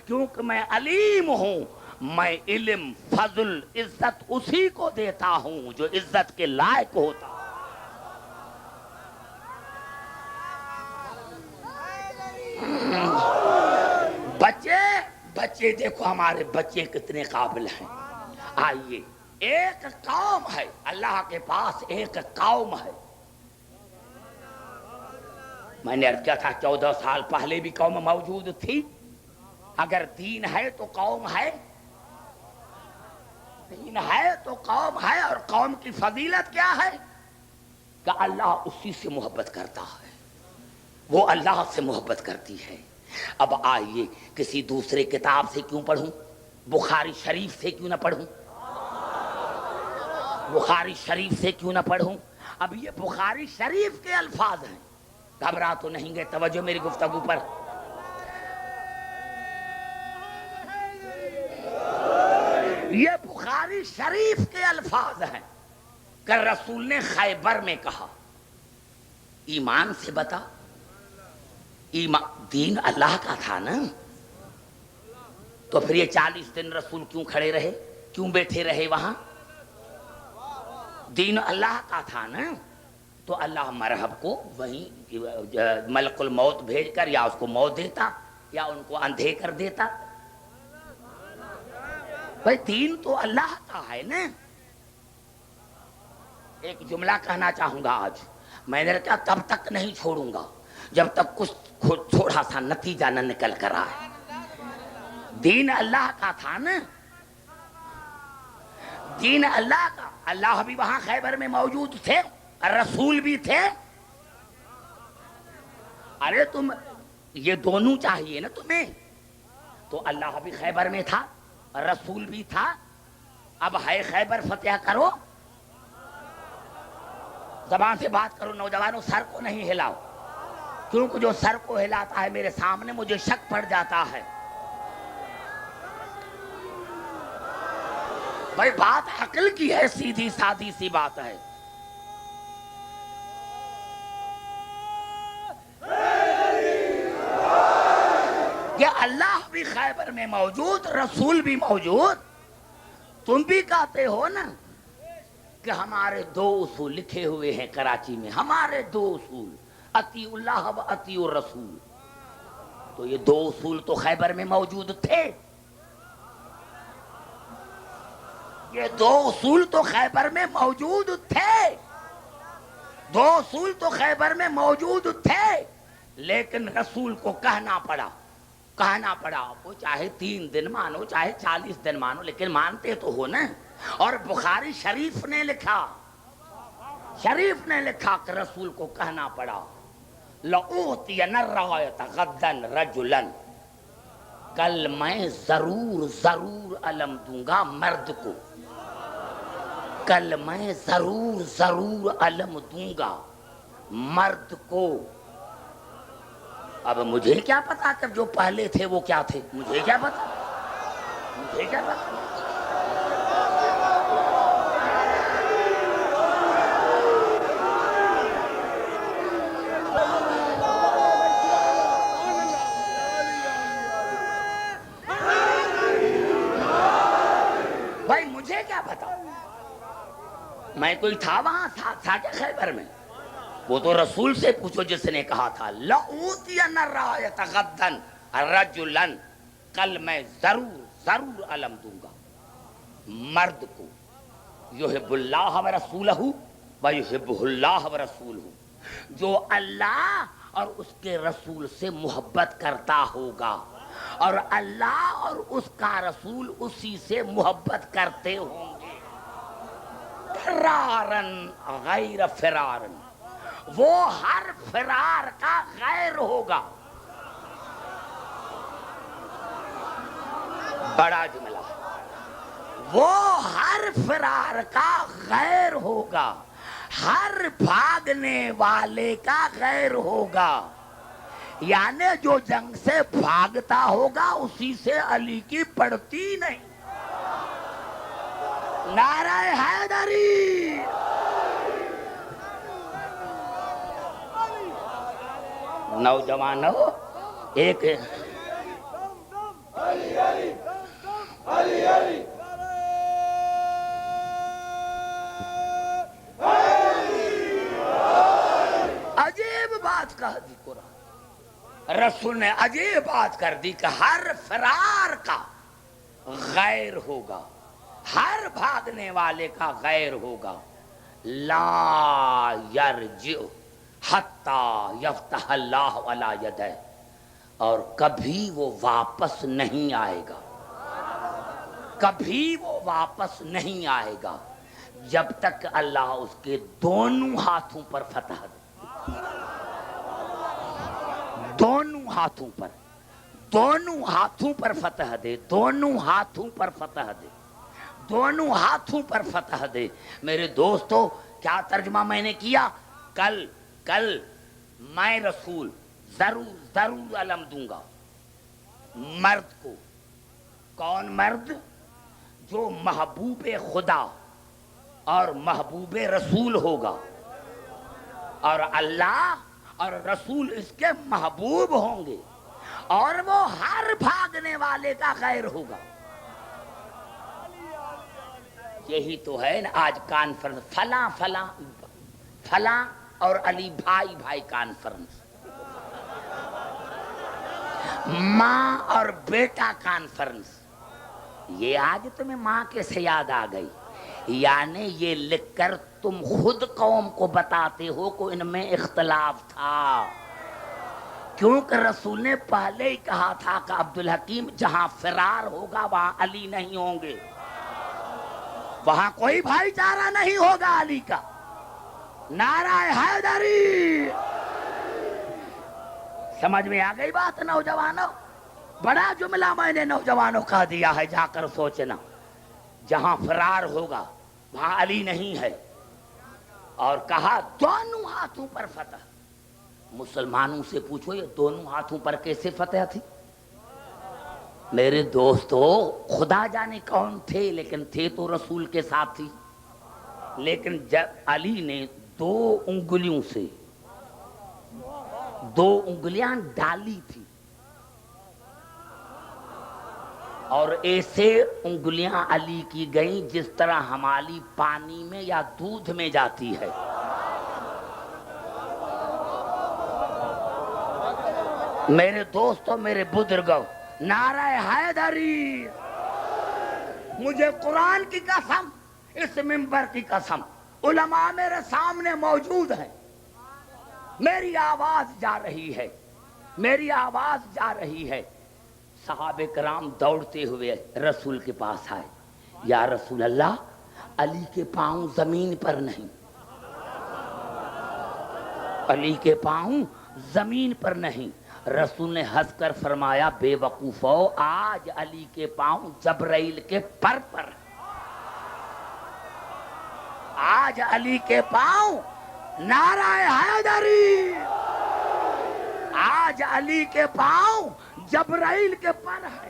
کیونکہ میں علیم ہوں. میں علم، فضل، عزت اسی کو دیتا ہوں جو عزت کے لائق ہوتا. بچے دیکھو ہمارے بچے کتنے قابل ہیں. آئیے، ایک قوم ہے اللہ کے پاس، ایک قوم ہے. میں نے عرض کیا تھا 14 سال پہلے بھی قوم موجود تھی. اگر دین ہے تو قوم ہے، دین ہے تو قوم ہے. اور قوم کی فضیلت کیا ہے کہ اللہ اسی سے محبت کرتا ہے، وہ اللہ سے محبت کرتی ہے. اب آئیے، کسی دوسرے کتاب سے کیوں پڑھوں؟ بخاری شریف سے کیوں نہ پڑھوں؟ بخاری شریف سے کیوں نہ پڑھوں؟ اب یہ بخاری شریف کے الفاظ ہیں. گھبرا تو نہیں گئے؟ توجہ میری گفتگو پر. یہ بخاری شریف کے الفاظ ہیں کہ رسول نے خیبر میں کہا ایمان سے بتا. دین اللہ کا تھا نا، تو پھر یہ 40 دن رسول کیوں کھڑے رہے، کیوں بیٹھے رہے وہاں؟ دین اللہ کا تھا نا. تو اللہ مرحب کو وہیں ملک الموت بھیج کر یا اس کو موت دیتا یا ان کو اندھے کر دیتا. بھائی دین تو اللہ کا ہے نا. ایک جملہ کہنا چاہوں گا آج. میں نے کہا تب تک نہیں چھوڑوں گا جب تک کچھ تھوڑا سا نتیجہ نہ نکل کر آئے. دین اللہ کا تھا نا، دین اللہ کا. اللہ بھی وہاں خیبر میں موجود تھے، رسول بھی تھے. ارے تم یہ دونوں چاہیے نا تمہیں. تو اللہ بھی خیبر میں تھا، رسول بھی تھا. اب ہے خیبر فتح کرو. زبان سے بات کرو نوجوانوں، سر کو نہیں ہلاؤ، کیونکہ جو سر کو ہلاتا ہے میرے سامنے مجھے شک پڑ جاتا ہے. بھائی بات عقل کی ہے، سیدھی سادی سی بات ہے. کہ اللہ بھی خیبر میں موجود، رسول بھی موجود. تم بھی کہتے ہو نا کہ ہمارے 2 اصول لکھے ہوئے ہیں کراچی میں، ہمارے 2 اصول، اطیع اللہ و اطیع الرسول. تو یہ 2 اصول تو خیبر میں موجود تھے. یہ 2 اصول تو خیبر میں موجود تھے. 2 اصول تو خیبر میں موجود تھے، لیکن رسول کو کہنا پڑا. وہ چاہے 3 دن مانو، چاہے 40 دن مانو، لیکن مانتے تو ہو نا. اور بخاری شریف نے لکھا کہ رسول کو کہنا پڑا لَأُوتِيَنَ الرَّایَةَ غَدًّا رَجُلًا. کل میں ضرور علم دوں گا مرد کو. کل میں ضرور علم دوں گا مرد کو. اب مجھے کیا پتا کہ جو پہلے تھے وہ کیا تھے؟ مجھے کیا پتا. بھائی مجھے کیا پتا، میں کوئی تھا وہاں، تھا کیا خیبر میں؟ وہ تو رسول سے پوچھو جس نے کہا تھا لَأُوتِيَنَ الرَّایَةَ غَدًّا رَجُلًا. کل میں ضرور علم دوں گا مرد کو. یحب اللہ و رسولہ و یحبہ اللہ و رسولہ. جو اللہ اور اس کے رسول سے محبت کرتا ہوگا اور اللہ اور اس کا رسول اسی سے محبت کرتے ہوں گے. فرارن غیر فرارن، وہ ہر فرار کا غیر ہوگا. بڑا جملہ. وہ ہر فرار کا غیر ہوگا، ہر بھاگنے والے کا غیر ہوگا. یعنی جو جنگ سے بھاگتا ہوگا اسی سے علی کی پڑتی نہیں. نعرہ حیدری. نوجوانوں ایک عجیب بات کہہ دی قرآن. رسول نے عجیب بات کر دی کہ ہر فرار کا غیر ہوگا، ہر بھاگنے والے کا غیر ہوگا. لا یرجع حتی یفتح اللہ علی یدہ. اور کبھی وہ واپس نہیں آئے گا، کبھی وہ واپس نہیں آئے گا جب تک اللہ اس کے دونوں ہاتھوں پر فتح دے. دونوں ہاتھوں پر، دونوں ہاتھوں پر فتح دے، دونوں ہاتھوں پر فتح دے، دونوں ہاتھوں پر فتح دے. میرے دوستو کیا ترجمہ میں نے کیا؟ کل میں رسول ضرور علم دوں گا مرد کو. کون مرد؟ جو محبوب خدا اور محبوب رسول ہوگا، اور اللہ اور رسول اس کے محبوب ہوں گے، اور وہ ہر بھاگنے والے کا غیر ہوگا. یہی تو ہے نا آج کانفرنس، فلاں اور علی بھائی کانفرنس، ماں اور بیٹا کانفرنس. یہ آج تمہیں ماں کیسے یاد آ گئی؟ یعنی یہ لکھ کر تم خود قوم کو بتاتے ہو کہ ان میں اختلاف تھا، کیونکہ رسول نے پہلے ہی کہا تھا کہ عبدالحکیم جہاں فرار ہوگا وہاں علی نہیں ہوں گے، وہاں کوئی بھائی چارہ نہیں ہوگا علی کا. نعرہ حیدری. سمجھ میں آ گئی بات نوجوانوں؟ بڑا جملہ میں نے نوجوانوں کا دیا ہے، جا کر سوچنا. جہاں فرار ہوگا وہاں علی نہیں ہے، اور کہا دونوں ہاتھوں پر فتح. مسلمانوں سے پوچھو یہ دونوں ہاتھوں پر کیسے فتح تھی؟ میرے دوستو خدا جانے کون تھے، لیکن تھے تو رسول کے ساتھی. لیکن جب علی نے 2 انگلیوں سے 2 انگلیاں ڈالی تھی اور ایسے انگلیاں علی کی گئیں جس طرح ہماری پانی میں یا دودھ میں جاتی ہے. میرے دوستو، میرے بزرگوں، نعرہ حیدری! مجھے قرآن کی قسم، اس منبر کی قسم، علماء میرے سامنے موجود ہیں، میری آواز جا رہی ہے، میری آواز جا رہی ہے. صحابہ کرام دوڑتے ہوئے رسول کے پاس آئے. یا رسول اللہ، علی کے پاؤں زمین پر نہیں، علی کے پاؤں زمین پر نہیں. رسول نے ہنس کر فرمایا، بے وقوفو، آج علی کے پاؤں جبرائیل کے پر پر، آج علی کے پاؤں، نعرہ حیدری، آج علی کے پاؤں جبرائیل کے پر ہے.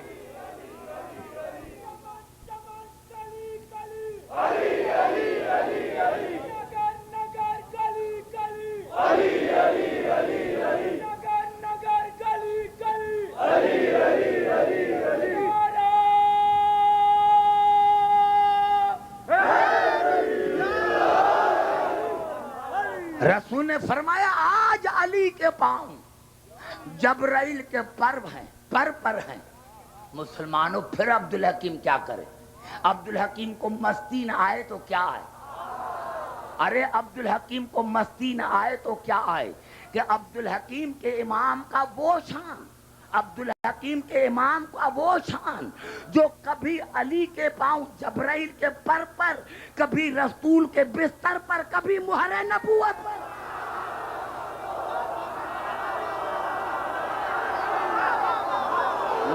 رسول نے فرمایا، آج علی کے پاؤں جبرائیل کے پر ہیں، پر ہیں. مسلمانوں، پھر عبدالحکیم کیا کرے؟ عبدالحکیم کو مستی نہ آئے تو کیا آئے؟ ارے عبدالحکیم کو مستی نہ آئے تو کیا آئے کہ عبدالحکیم کے امام کا وہ شان، عبدالحکیم کے امام کا وہ شان جو کبھی علی کے پاؤں جبرائیل کے پر پر، کبھی رسول کے بستر پر، کبھی مہر نبوت پر.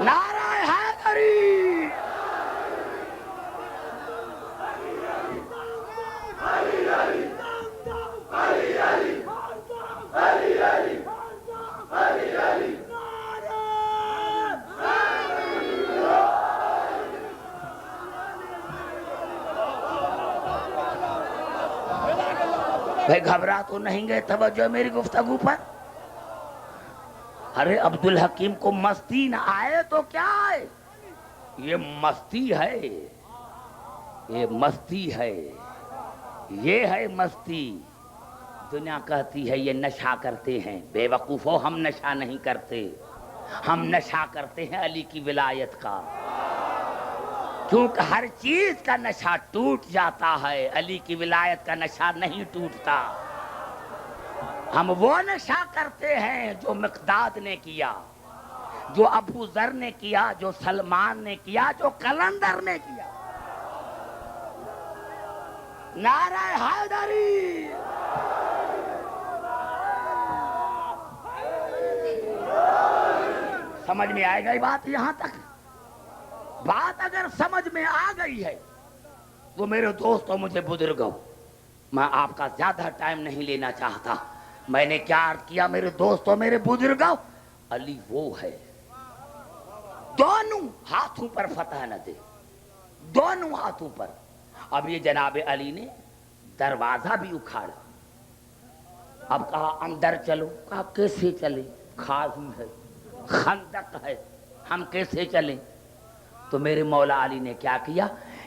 نعرہ حیدری! بھائی گھبرا تو نہیں گئے؟ توجہ میری گفتگو پر. ارے عبدالحکیم کو مستی نہ آئے تو کیا آئے؟ یہ مستی ہے، یہ مستی ہے، یہ ہے مستی. دنیا کہتی ہے یہ نشہ کرتے ہیں. بے وقوفو، ہم نشہ نہیں کرتے، ہم نشہ کرتے ہیں علی کی ولایت کا. کیونکہ ہر چیز کا نشہ ٹوٹ جاتا ہے، علی کی ولایت کا نشہ نہیں ٹوٹتا. ہم وہ نشہ کرتے ہیں جو مقداد نے کیا، جو ابو ذر نے کیا، جو سلمان نے کیا، جو کلندر نے کیا. نعرہ حیدری! سمجھ میں آئے گی بات یہاں تک؟ بات اگر سمجھ میں آ گئی ہے تو میرے دوستوں، مجھے بزرگوں، میں آپ کا زیادہ ٹائم نہیں لینا چاہتا. میں نے کیا عرض کیا میرے دوستوں، میرے بزرگوں؟ علی وہ ہے دونوں ہاتھوں پر فتح نہ دے، دونوں ہاتھوں پر. اب یہ جناب علی نے دروازہ بھی اکھاڑا. اب کہا اندر چلو. کہا کیسے چلے؟ کھائی ہے، خندق ہے، ہم کیسے چلیں؟ تو میرے مولا علی نے کیا کیا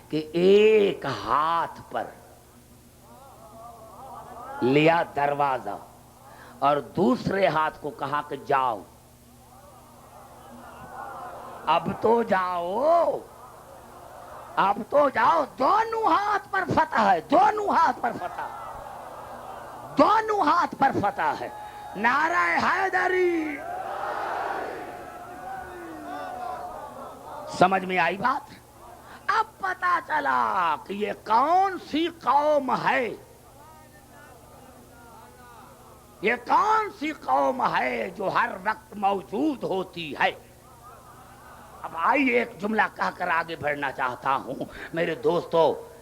کہ ایک ہاتھ پر لیا دروازہ اور دوسرے ہاتھ کو کہا کہ جاؤ، اب تو جاؤ، اب تو جاؤ. دونوں ہاتھ پر فتح ہے، دونوں ہاتھ پر فتح، دونوں ہاتھ پر فتح ہے. نعرہ حیدری! سمجھ میں آئی بات؟ اب پتا چلا کہ یہ کون سی قوم ہے، یہ کون سی قوم ہے جو ہر وقت موجود ہوتی ہے. اب آئیے ایک جملہ کہہ کر آگے بڑھنا چاہتا ہوں میرے دوستو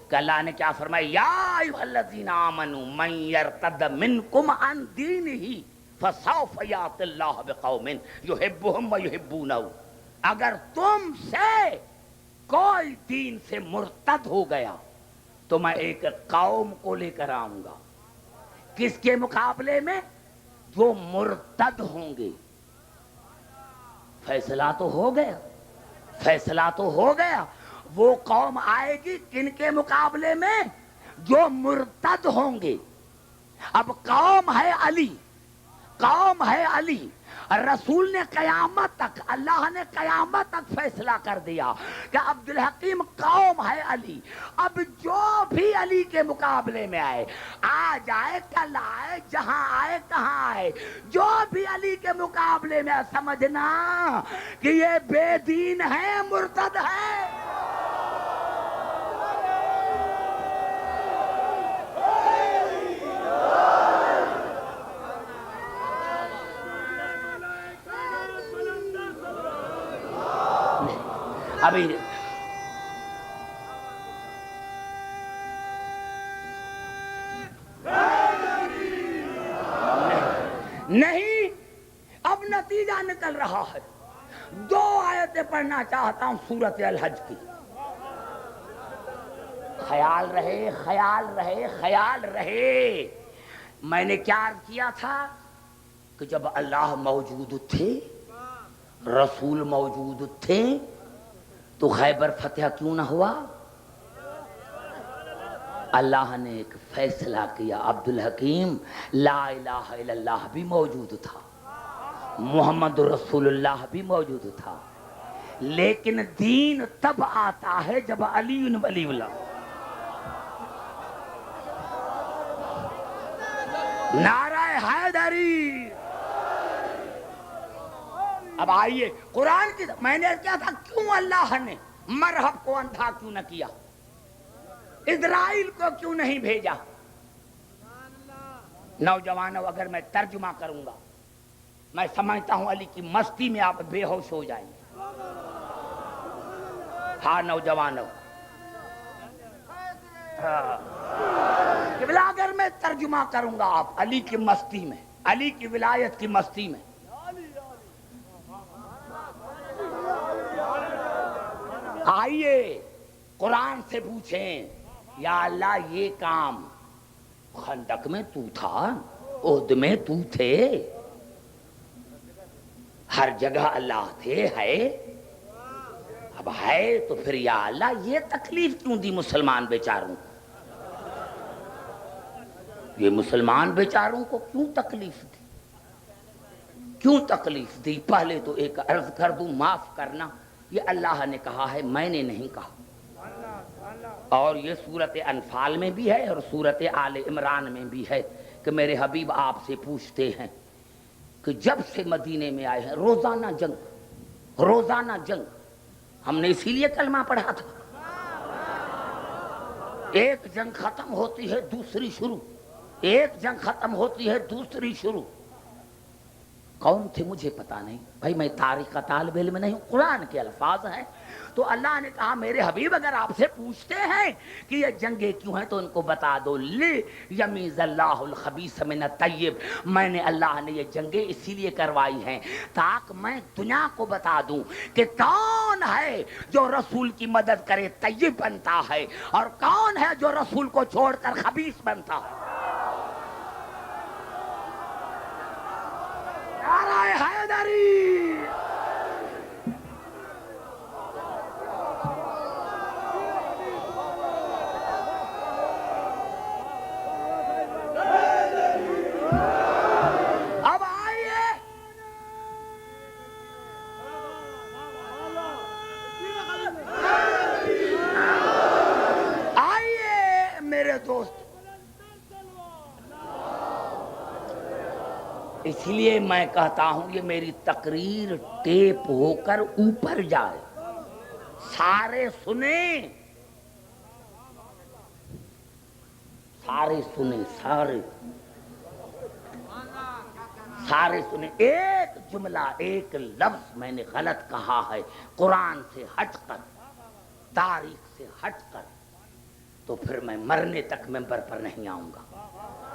کہ اللہ نے کیا فرمایا، یا ایھا الذین آمنوا من یرتد منکم عن دینہ فسوف یأتی اللہ بقوم یحبهم ویحبونہ. اگر تم سے کوئی دین سے مرتد ہو گیا تو میں ایک قوم کو لے کر آؤں گا. کس کے مقابلے میں؟ جو مرتد ہوں گے. فیصلہ تو ہو گیا، فیصلہ تو ہو گیا. وہ قوم آئے گی کن کے مقابلے میں؟ جو مرتد ہوں گے. اب قوم ہے علی، قوم ہے علی. رسول نے قیامت تک، اللہ نے قیامت تک فیصلہ کر دیا کہ عبدالحکیم قوم ہے علی. اب جو بھی علی کے مقابلے میں آئے، آج آئے کل آئے جہاں آئے کہاں آئے، جو بھی علی کے مقابلے میں سمجھنا کہ یہ بے دین ہے، مرتد ہے. ابھی نہیں، اب نتیجہ نکل رہا ہے. 2 آیتیں پڑھنا چاہتا ہوں سورۃ الحج کی. خیال رہے، خیال رہے، خیال رہے. میں نے کیا عرض کیا تھا کہ جب اللہ موجود تھے، رسول موجود تھے، تو خیبر فتح کیوں نہ ہوا؟ اللہ نے ایک فیصلہ کیا. عبدالحکیم لا الہ الا اللہ بھی موجود تھا، محمد رسول اللہ بھی موجود تھا، لیکن دین تب آتا ہے جب علی ولی اللہ. نعرہ حیدری. اب آئیے قرآن کی، میں نے کیا تھا کیوں اللہ نے مرحب کو اندھا کیوں نہ کیا، اسرائیل کو کیوں نہیں بھیجا؟ نوجوانوں، اگر میں ترجمہ کروں گا، میں سمجھتا ہوں علی کی مستی میں آپ بے ہوش ہو جائیں گے. ہاں نوجوانوں، قبلہ اگر میں ترجمہ کروں گا آپ علی کی مستی میں، علی کی ولایت کی مستی میں، آئیے قرآن سے پوچھیں یا اللہ یہ کام خندق میں تو تھا، عہد میں تو تھے، ہر جگہ اللہ تھے، ہے، اب ہے تو پھر یا اللہ یہ تکلیف کیوں دی مسلمان بیچاروں کو؟ یہ مسلمان بیچاروں کو کیوں تکلیف دی؟ کیوں تکلیف دی؟ پہلے تو ایک عرض کر دوں، معاف کرنا، یہ اللہ نے کہا ہے، میں نے نہیں کہا. اور یہ سورت انفال میں بھی ہے اور سورت آل عمران میں بھی ہے کہ میرے حبیب آپ سے پوچھتے ہیں کہ جب سے مدینے میں آئے ہیں روزانہ جنگ، روزانہ جنگ. ہم نے اسی لیے کلمہ پڑھا تھا. ایک جنگ ختم ہوتی ہے دوسری شروع، ایک جنگ ختم ہوتی ہے دوسری شروع. کون تھے مجھے پتا نہیں بھائی، میں تاریخ کا طالب علم نہیں ہوں، قرآن کے الفاظ ہیں. تو اللہ نے کہا میرے حبیب اگر آپ سے پوچھتے ہیں کہ یہ جنگیں کیوں ہیں تو ان کو بتا دو، لی یمیز اللہ الخبیث من الطیب. میں نے، اللہ نے یہ جنگیں اسی لیے کروائی ہیں تاکہ میں دنیا کو بتا دوں کہ کون ہے جو رسول کی مدد کرے طیب بنتا ہے اور کون ہے جو رسول کو چھوڑ کر خبیث بنتا ہے. نعرہ حیدری. اب آئیے آئیے میرے دوست، اس لیے میں کہتا ہوں یہ میری تقریر ٹیپ ہو کر اوپر جائے، سارے سنیں، سارے سنیں، سارے سنیں. ایک جملہ، ایک لفظ میں نے غلط کہا ہے قرآن سے ہٹ کر، تاریخ سے ہٹ کر، تو پھر میں مرنے تک ممبر پر نہیں آؤں گا.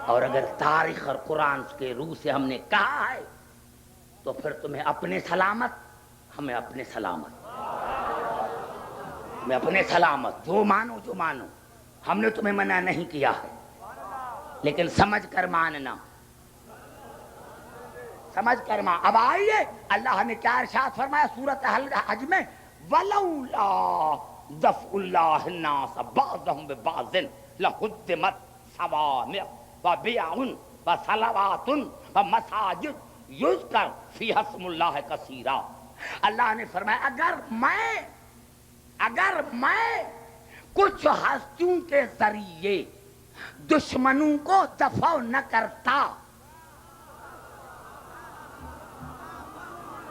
اور اگر تاریخ اور قرآن کے روح سے ہم نے کہا ہے تو پھر تمہیں اپنے سلامت ہمیں اپنے سلامت، ہمیں اپنے سلامت، جو مانو، ہم نے تمہیں منع نہیں کیا ہے، لیکن سمجھ کر ماننا، سمجھ کر مان۔ اب آئیے اللہ نے کیا ارشاد فرمایا سورۃ حج میں، وَلَوْلَا دَفْعُ اللَّهِ النَّاسَ بَعْضَهُمْ بِبَعْضٍ لَهُدِّمَتْ صَوَامِعُ وَبِيَعٌ وَصَلَوَاتٌ وَمَسَاجِدُ یُذْکَرَ فِیہا اسْمُ اللَّہِ کَثِیرًا۔ اللہ نے فرمایا اگر میں کچھ ہستیوں کے ذریعے دشمنوں کو دفع نہ کرتا،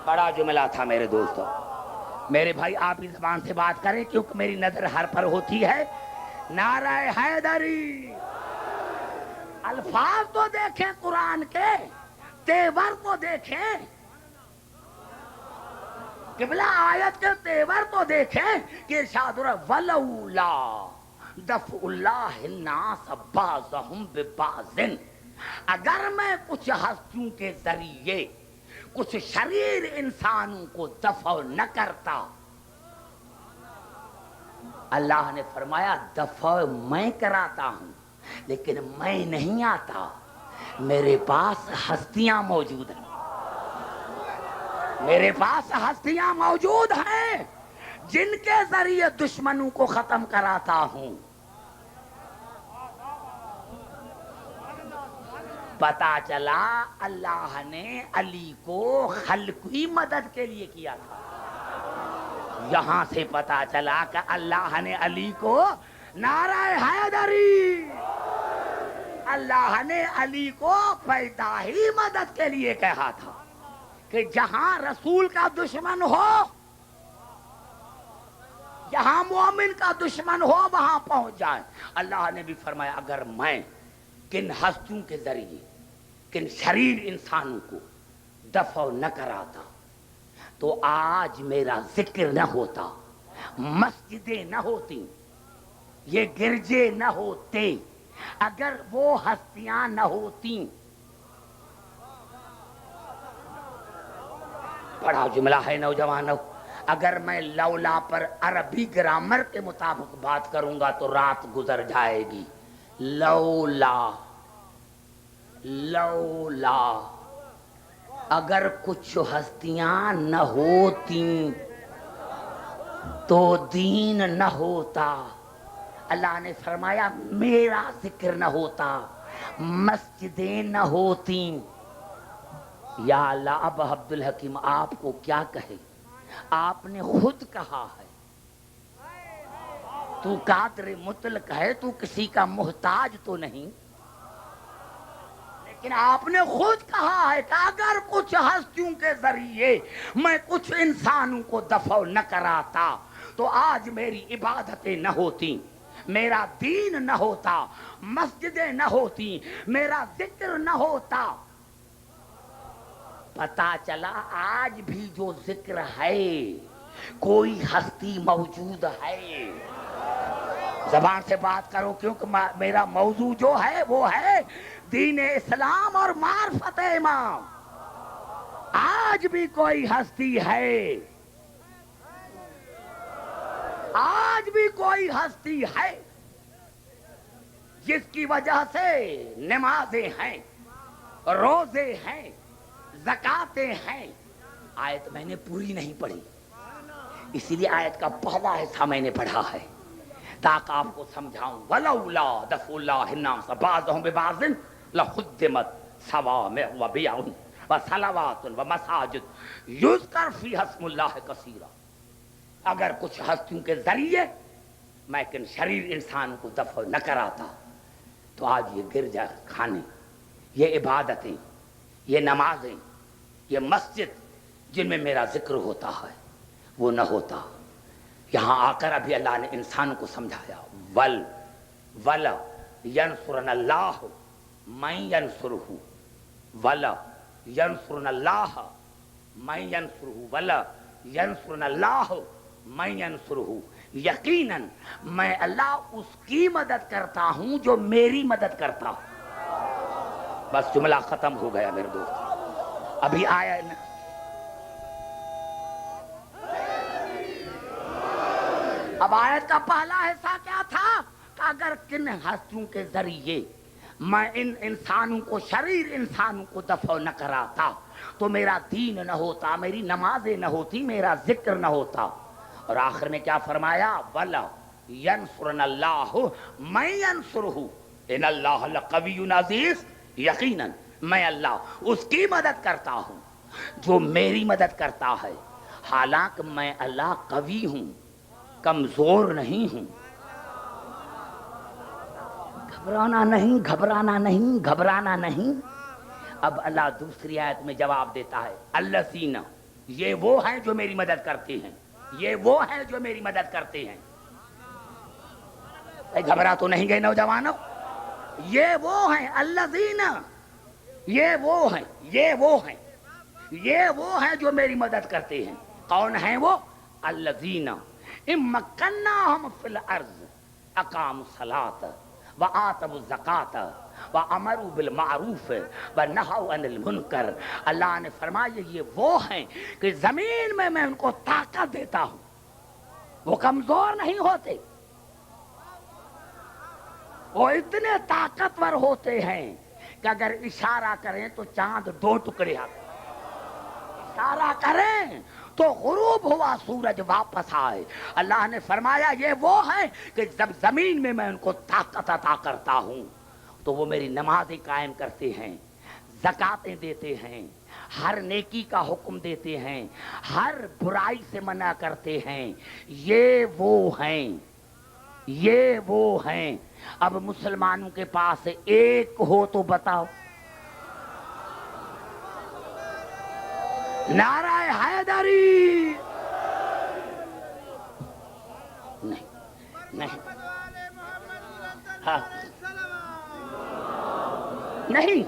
بڑا جملہ تھا میرے دوستو، میرے بھائی آپ اس زبان سے بات کریں کیونکہ میری نظر ہر پر ہوتی ہے۔ نعرہ حیدری، الفاظ تو دیکھیں قرآن کے، تیور تو دیکھیں، قبلہ آیت کے تیور تو دیکھیں کہ ارشاد ہو رہا ہے وَلَوْلَا دَفْعُ اللَّهِ النَّاسَ بَعْضَهُمْ بِبَعْضٍ، اگر میں کچھ ہستیوں کے ذریعے کچھ شریر انسانوں کو دفع نہ کرتا، اللہ نے فرمایا دفع میں کراتا ہوں لیکن میں نہیں آتا، میرے پاس ہستیاں موجود ہیں، میرے پاس ہستیاں موجود ہیں جن کے ذریعے دشمنوں کو ختم کراتا ہوں۔ پتا چلا اللہ نے علی کو خلقی مدد کے لیے کیا تھا، یہاں سے پتا چلا کہ اللہ نے علی کو، نعرہ حیدری، اللہ نے علی کو پیدا ہی مدد کے لیے کہا تھا کہ جہاں رسول کا دشمن ہو، جہاں مومن کا دشمن ہو وہاں پہنچ جائیں۔ اللہ نے بھی فرمایا اگر میں کن ہستیوں کے ذریعے کن شریر انسانوں کو دفع نہ کراتا تو آج میرا ذکر نہ ہوتا، مسجدیں نہ ہوتی، یہ گرجے نہ ہوتے، اگر وہ ہستیاں نہ ہوتی۔ بڑا جملہ ہے نوجوانوں، اگر میں لولا پر عربی گرامر کے مطابق بات کروں گا تو رات گزر جائے گی۔ لولا اگر کچھ ہستیاں نہ ہوتی تو دین نہ ہوتا، اللہ نے فرمایا میرا ذکر نہ ہوتا، مسجدیں نہ ہوتی۔ یا اللہ اب عبدالحکیم آپ کو کیا کہے، آپ نے خود کہا ہے تو قادر مطلق ہے، تو کسی کا محتاج تو نہیں، لیکن آپ نے خود کہا ہے کہ اگر کچھ ہستیوں کے ذریعے میں کچھ انسانوں کو دفع نہ کراتا تو آج میری عبادتیں نہ ہوتی، میرا دین نہ ہوتا، مسجدیں نہ ہوتی، میرا ذکر نہ ہوتا۔ پتا چلا آج بھی جو ذکر ہے کوئی ہستی موجود ہے، زبان سے بات کرو کیونکہ میرا موضوع جو ہے وہ ہے دین اسلام اور معرفت امام۔ آج بھی کوئی ہستی ہے، آج بھی کوئی ہستی ہے جس کی وجہ سے نمازیں ہیں، روزے ہیں، زکاتیں ہیں۔ آیت میں نے پوری نہیں پڑھی، اسی لیے آیت کا پہلا حصہ میں نے پڑھا ہے تاکہ آپ کو سمجھاؤں۔ وَلَوْلَا دَفْعُ اللَّهِ النَّاسَ بَعْضَهُمْ بِبَعْضٍ لَهُدِّمَتْ صَوَامِعُ وَبِيَعٌ وَصَلَوَاتٌ وَمَسَاجِدُ یُذْکَرَ فِیہا اسْمُ اللَّہِ کَثِیرًا، اگر کچھ ہستیوں کے ذریعے میں کن شریر انسان کو دفع نہ کراتا تو آج یہ گرجا کھانے، یہ عبادتیں، یہ نمازیں، یہ مسجد جن میں میرا ذکر ہوتا ہے وہ نہ ہوتا۔ یہاں آ کر ابھی اللہ نے انسان کو سمجھایا وَلَا يَنْصُرَنَ اللَّهُ مَن يَنْصُرُهُ وَلَا يَنْصُرَنَ اللَّهَ مَن يَنْصُرُهُ وَلَا يَنْصُرَنَ اللَّهُ مَن يَنْصُرُهُ، یقیناً میں اللہ اس کی مدد کرتا ہوں جو میری مدد کرتا ہوں۔ بس جملہ ختم ہو گیا میرے دوست، ابھی آیا اب آیت کا پہلا حصہ کیا تھا کہ اگر کن ہستیوں کے ذریعے میں ان انسانوں کو، شریر انسانوں کو دفع نہ کراتا تو میرا دین نہ ہوتا، میری نمازیں نہ ہوتی، میرا ذکر نہ ہوتا. اور آخر میں کیا فرمایا؟ وَلَا يَنْصُرَنَ اللَّهُ مَن يَنْصُرُهُ إِنَّ اللَّهَ لَقَوِيٌّ عَزِيزٌ. یقیناً میں اللہ اس کی مدد کرتا ہوں جو میری مدد کرتا ہے، حالانکہ میں اللہ قوی ہوں، کمزور نہیں ہوں. گھبرانا نہیں، گھبرانا نہیں، گھبرانا نہیں. اب اللہ دوسری آیت میں جواب دیتا ہے، الذین، یہ وہ ہیں جو میری مدد کرتے ہیں، یہ وہ ہیں جو میری مدد کرتے ہیں. گھبرا تو نہیں گئے نوجوانوں؟ یہ وہ ہیں الذین، یہ وہ ہیں، یہ وہ ہیں، یہ وہ ہیں جو میری مدد کرتے ہیں. کون ہیں وہ؟ الذین ان مکناہم فی الارض اقاموا الصلاۃ وآتوا الزکاۃ وامروا بالمعروف ونہوا عن المنکر. اللہ نے فرمایا یہ وہ ہیں کہ زمین میں ان کو طاقت دیتا ہوں، وہ کمزور نہیں ہوتے، وہ اتنے طاقتور ہوتے ہیں کہ اگر اشارہ کریں تو چاند 2 ٹکڑے آتے، اشارہ کریں تو غروب ہوا سورج واپس آئے. اللہ نے فرمایا یہ وہ ہیں کہ جب زمین میں ان کو طاقت عطا کرتا ہوں تو وہ میری نمازیں قائم کرتے ہیں، زکاتیں دیتے ہیں، ہر نیکی کا حکم دیتے ہیں، ہر برائی سے منع کرتے ہیں. یہ وہ ہیں، یہ وہ ہیں. اب مسلمانوں کے پاس ایک ہو تو بتاؤ. نعرہ حیدری. نہیں نہیں، ہاں نہیں.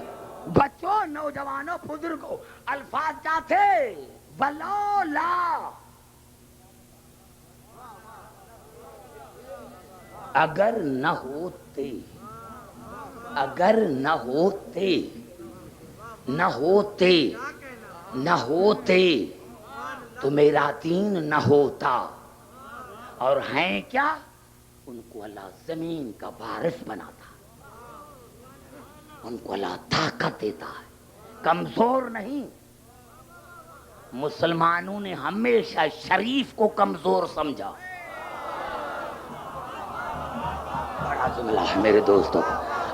بچوں، نوجوانوں، بزرگوں، الفاظ کیا تھے؟ ولولا، اگر نہ ہوتے، اگر نہ ہوتے، نہ ہوتے، نہ ہوتے تو میرا دین نہ ہوتا. اور ہیں کیا؟ ان کو اللہ زمین کا وارث بناتا، ان کو اللہ طاقت دیتا ہے، کمزور نہیں. مسلمانوں نے ہمیشہ شریف کو کمزور سمجھا. بڑا جملہ ہے میرے دوستوں.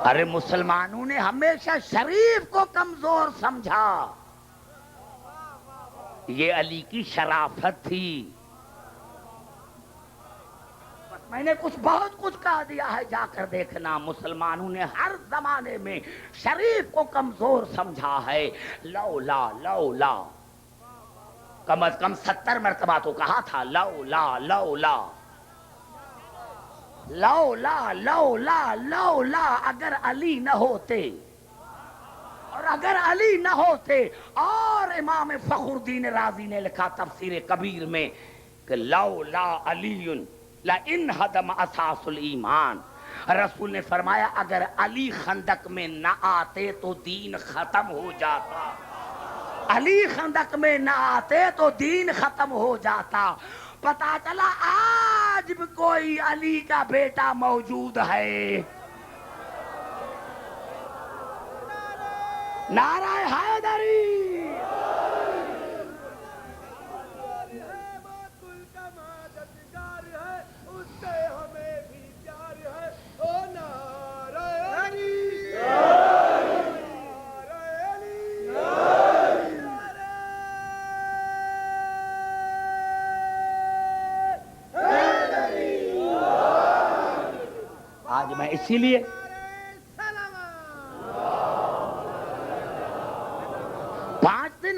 ارے مسلمانوں نے ہمیشہ شریف کو کمزور سمجھا. یہ علی کی شرافت تھی. میں نے بہت کچھ کہہ دیا ہے، جا کر دیکھنا. مسلمانوں نے ہر زمانے میں شریف کو کمزور سمجھا ہے. لولا لولا کم از کم 70 مرتبہ تو کہا تھا لولا لولا لولا لولا لولا. اگر علی نہ ہوتے، اور اگر علی نہ ہوتے. اور امام فخر الدین رازی نے لکھا تفسیر کبیر میں کہ لولا علی لانہدم اساس الایمان. رسول نے فرمایا اگر علی خندق میں نہ آتے تو دین ختم ہو جاتا. علی خندق میں نہ آتے تو دین ختم ہو جاتا. پتا چلا آج بھی کوئی علی کا بیٹا موجود ہے. نعرہ حیدری. آج میں اسی لیے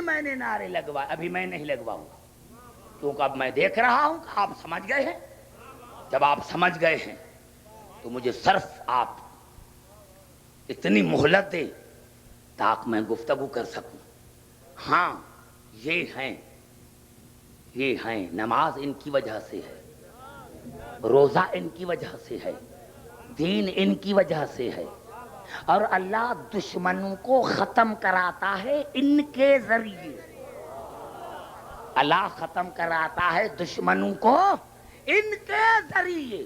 میں نے نعرے لگوائے. ابھی میں نہیں لگواؤں گا کیونکہ اب میں دیکھ رہا ہوں کہ آپ سمجھ گئے ہیں. جب آپ سمجھ گئے ہیں تو مجھے صرف آپ اتنی مہلت دیں تاکہ میں گفتگو کر سکوں. ہاں یہ ہیں نماز ان کی وجہ سے ہے، روزہ ان کی وجہ سے ہے، دین ان کی وجہ سے ہے. اور اللہ دشمنوں کو ختم کراتا ہے ان کے ذریعے. اللہ ختم کراتا ہے دشمنوں کو ان کے ذریعے.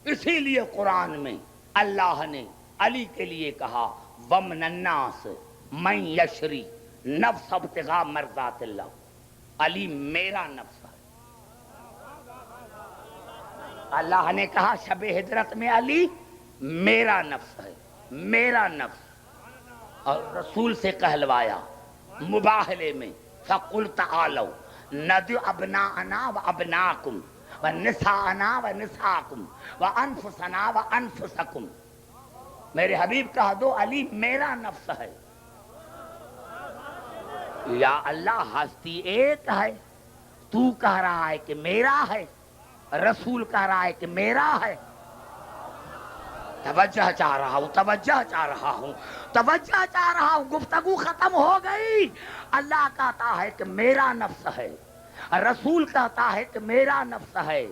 اسی لیے قرآن میں اللہ نے علی کے لیے کہا ومن الناس من یشری نفس ابتغاء مرضات اللہ. علی میرا نفس ہے. اللہ نے کہا شب ہجرت میں علی میرا نفس ہے، میرا نفس. اور رسول سے کہلوایا مباہلے میں فقل تعالوا ندعو ابناءنا وابناءکم ونساءنا ونساءکم وانفسنا وانفسکم. میرے حبیب کہا دو علی میرا نفس ہے. یا اللہ ہستی ایک ہے، تو کہہ رہا ہے کہ میرا ہے، رسول کہہ رہا ہے کہ میرا ہے. توجہ چاہ رہا ہوں، توجہ چاہ رہا ہوں، توجہ چاہ رہا ہوں. گفتگو ختم ہو گئی. اللہ کہتا ہے کہ میرا نفس ہے، رسول کہتا ہے کہ میرا نفس ہے.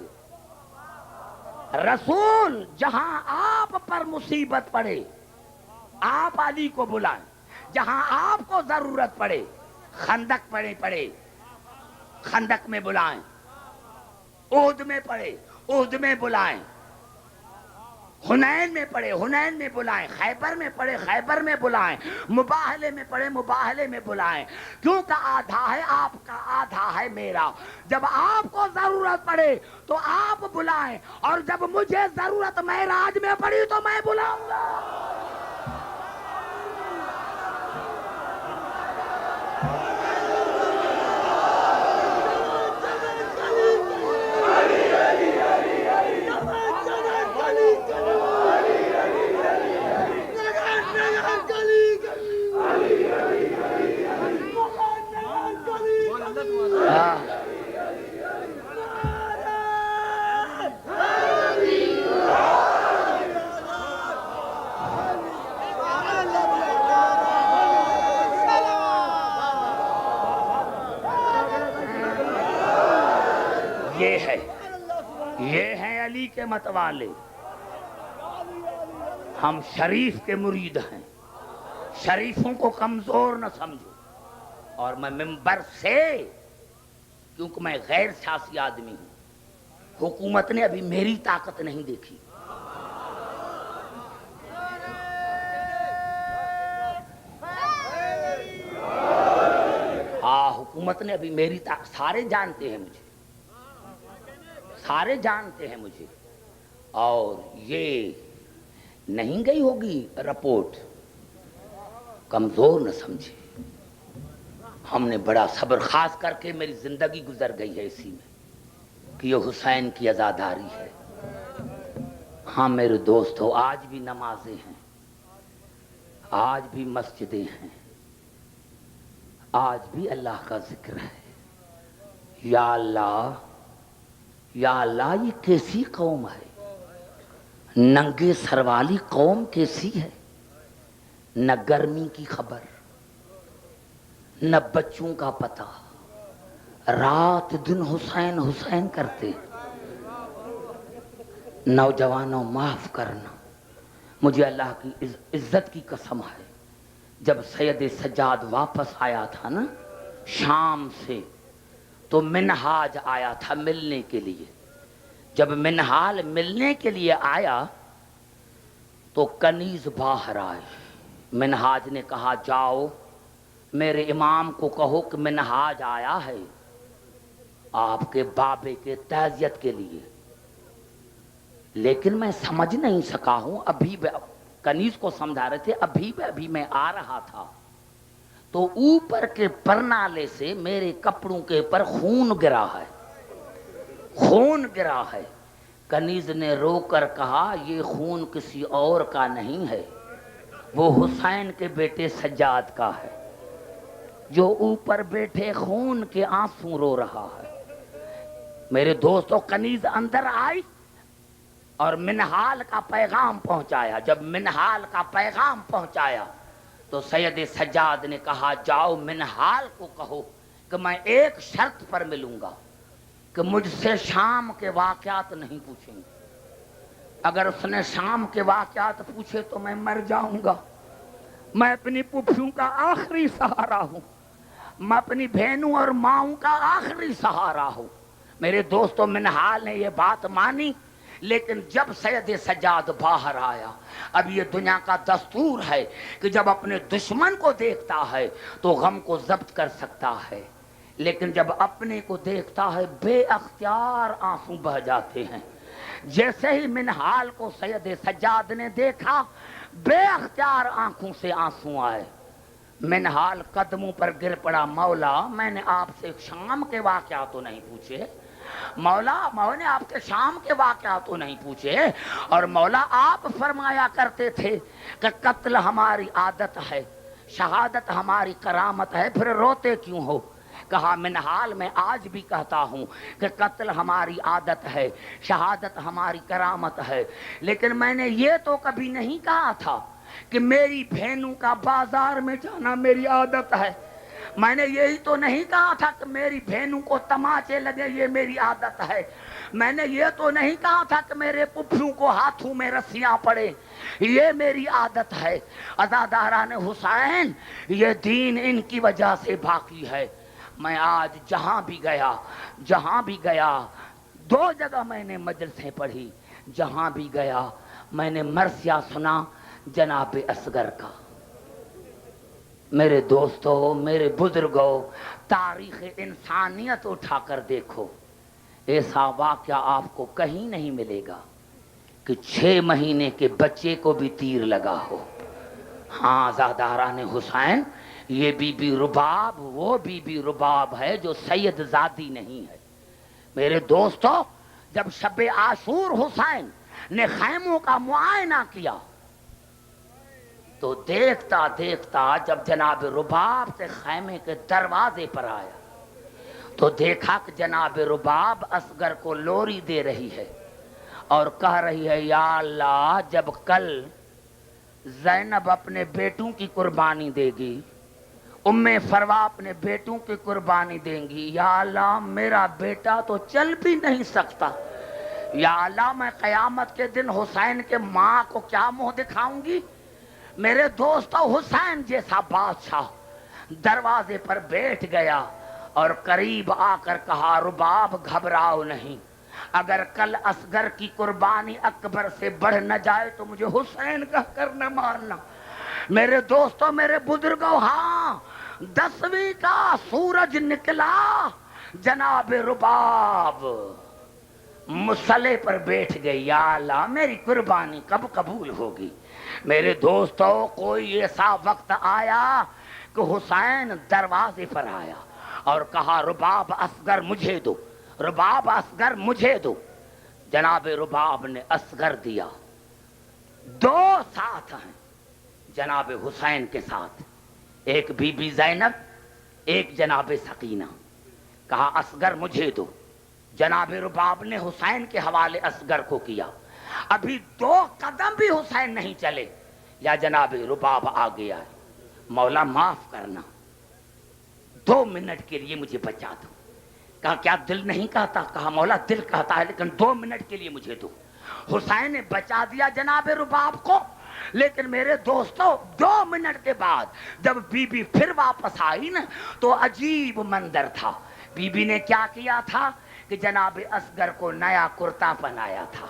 رسول جہاں آپ پر مصیبت پڑے آپ علی کو بلائیں، جہاں آپ کو ضرورت پڑے خندق پڑے خندق میں بلائیں، احد میں پڑے احد میں بلائیں، حنین میں پڑے حنین میں بلائیں، خیبر میں پڑے خیبر میں بلائیں، مباہلے میں پڑے مباہلے میں بلائیں. کیونکہ آدھا ہے آپ کا آدھا ہے میرا. جب آپ کو ضرورت پڑے تو آپ بلائیں، اور جب مجھے ضرورت معراج میں پڑی تو میں بلاؤں گا. یہ ہیں علی کے متوالے. ہم شریف کے مرید ہیں، شریفوں کو کمزور نہ سمجھو. اور میں منبر سے، کیونکہ میں غیر سیاسی آدمی ہوں، حکومت نے ابھی میری طاقت نہیں دیکھی. حکومت نے ابھی میری طاقت، سارے جانتے ہیں مجھے، سارے جانتے ہیں مجھے. اور یہ نہیں گئی ہوگی رپورٹ، کمزور نہ سمجھے. ہم نے بڑا صبر، خاص کر کے میری زندگی گزر گئی ہے اسی میں کہ یہ حسین کی عزاداری ہے. ہاں میرے دوستو، آج بھی نمازیں ہیں، آج بھی مسجدیں ہیں، آج بھی اللہ کا ذکر ہے. یا اللہ یا اللہ، یہ کیسی قوم ہے؟ ننگے سر والی قوم کیسی ہے؟ نہ گرمی کی خبر، نہ بچوں کا پتہ، رات دن حسین حسین کرتے. نوجوانوں معاف کرنا، مجھے اللہ کی عزت کی قسم ہے، جب سید سجاد واپس آیا تھا نا شام سے، تو منہاج آیا تھا ملنے کے لیے. جب منہال ملنے کے لیے آیا تو کنیز باہر آئے. منہاج نے کہا جاؤ میرے امام کو کہو کہ منہاج آیا ہے آپ کے بابے کے تعزیت کے لیے. لیکن میں سمجھ نہیں سکا ہوں. ابھی کنیز کو سمجھا رہے تھے، ابھی میں آ رہا تھا تو اوپر کے پرنالے سے میرے کپڑوں کے پر خون گرا ہے، خون گرا ہے. کنیز نے رو کر کہا یہ خون کسی اور کا نہیں ہے، وہ حسین کے بیٹے سجاد کا ہے جو اوپر بیٹھے خون کے آنسو رو رہا ہے. میرے دوستو، کنیز اندر آئی اور منہال کا پیغام پہنچایا. جب منہال کا پیغام پہنچایا تو سید سجاد نے کہا جاؤ منہال کو کہو کہ میں ایک شرط پر ملوں گا کہ مجھ سے شام کے واقعات نہیں پوچھیں گے. اگر اس نے شام کے واقعات پوچھے تو میں مر جاؤں گا. میں اپنی پھوپھیوں کا آخری سہارا ہوں، میں اپنی بہنوں اور ماؤں کا آخری سہارا ہوں. میرے دوستوں منہال نے یہ بات مانی، لیکن جب سید سجاد باہر آیا، اب یہ دنیا کا دستور ہے کہ جب اپنے دشمن کو دیکھتا ہے تو غم کو ضبط کر سکتا ہے، لیکن جب اپنے کو دیکھتا ہے بے اختیار آنسو بہہ جاتے ہیں۔ جیسے ہی منہال کو سید سجاد نے دیکھا، بے اختیار آنکھوں سے آنسو آئے۔ منہال قدموں پر گر پڑا، مولا میں نے آپ سے شام کے واقعات تو نہیں پوچھے، مولا میں نے آپ سے شام کے واقعات تو نہیں پوچھے، اور مولا آپ فرمایا کرتے تھے کہ قتل ہماری عادت ہے، شہادت ہماری کرامت ہے، پھر روتے کیوں ہو؟ کہا منہال میں آج بھی کہتا ہوں کہ قتل ہماری عادت ہے، شہادت ہماری کرامت ہے، لیکن میں نے یہ تو کبھی نہیں کہا تھا کہ میری بہنوں کا بازار میں جانا میری عادت ہے، میں نے یہی تو نہیں کہا تھا کہ میری بہنوں کو تماچے لگے یہ میری عادت ہے، میں نے یہ تو نہیں کہا تھا کہ میرے پپھیوں کو ہاتھوں میں رسیاں پڑے یہ میری عادت ہے۔ عزاداران حسین، یہ دین ان کی وجہ سے باقی ہے۔ میں آج جہاں بھی گیا 2 جگہ میں نے مجلسیں پڑھی، جہاں بھی گیا میں نے مرثیہ سنا جناب اصغر کا۔ میرے دوستو، میرے بزرگوں، تاریخ انسانیت اٹھا کر دیکھو، ایسا واقعہ آپ کو کہیں نہیں ملے گا کہ 6 مہینے کے بچے کو بھی تیر لگا ہو۔ ہاں زاداران حسین، یہ بی بی رباب وہ بی بی رباب ہے جو سید زادی نہیں ہے۔ میرے دوستو، جب شب عاشور حسین نے خیموں کا معائنہ کیا تو دیکھتا دیکھتا جب جناب رباب سے خیمے کے دروازے پر آیا تو دیکھا کہ جناب رباب اصغر کو لوری دے رہی ہے اور کہہ رہی ہے، یا اللہ جب کل زینب اپنے بیٹوں کی قربانی دے گی، فروا اپنے بیٹوں کی قربانی دیں گی، یا اللہ میرا بیٹا تو چل بھی نہیں سکتا، یا اللہ میں قیامت کے دن حسین کے ماں کو کیا منہ دکھاؤں گی؟ میرے دوستو، حسین جیسا بادشاہ دروازے پر بیٹھ گیا اور قریب آ کر کہا، رباب گھبراؤ نہیں، اگر کل اصغر کی قربانی اکبر سے بڑھ نہ جائے تو مجھے حسین کہہ کر نہ مارنا۔ میرے دوستو، میرے بزرگوں، ہاں 10ویں کا سورج نکلا، جناب رباب مصلے پر بیٹھ گئی، یا اللہ میری قربانی کب قبول ہوگی؟ میرے دوستو، کوئی ایسا وقت آیا کہ حسین دروازے پر آیا اور کہا، رباب اصغر مجھے دو، رباب اصغر مجھے دو۔ جناب رباب نے اصغر دیا۔ 2 ساتھ ہیں جناب حسین کے ساتھ، ایک بی بی زینب، ایک جناب سکینہ۔ کہا اصغر مجھے دو۔ جناب رباب نے حسین کے حوالے اصغر کو کیا۔ ابھی 2 قدم بھی حسین نہیں چلے یا جناب رباب آ گیا ہے، مولا معاف کرنا، 2 منٹ کے لیے مجھے بچا دو۔ کہا کیا دل نہیں کہتا؟ کہا مولا دل کہتا ہے، لیکن 2 منٹ کے لیے مجھے دو۔ حسین نے بچا دیا جناب رباب کو، لیکن میرے دوستو 2 منٹ کے بعد جب بی بی پھر واپس آئی نا تو عجیب منظر تھا۔ بی بی نے کیا کیا تھا کہ جناب اصغر کو نیا کرتا پہنایا تھا،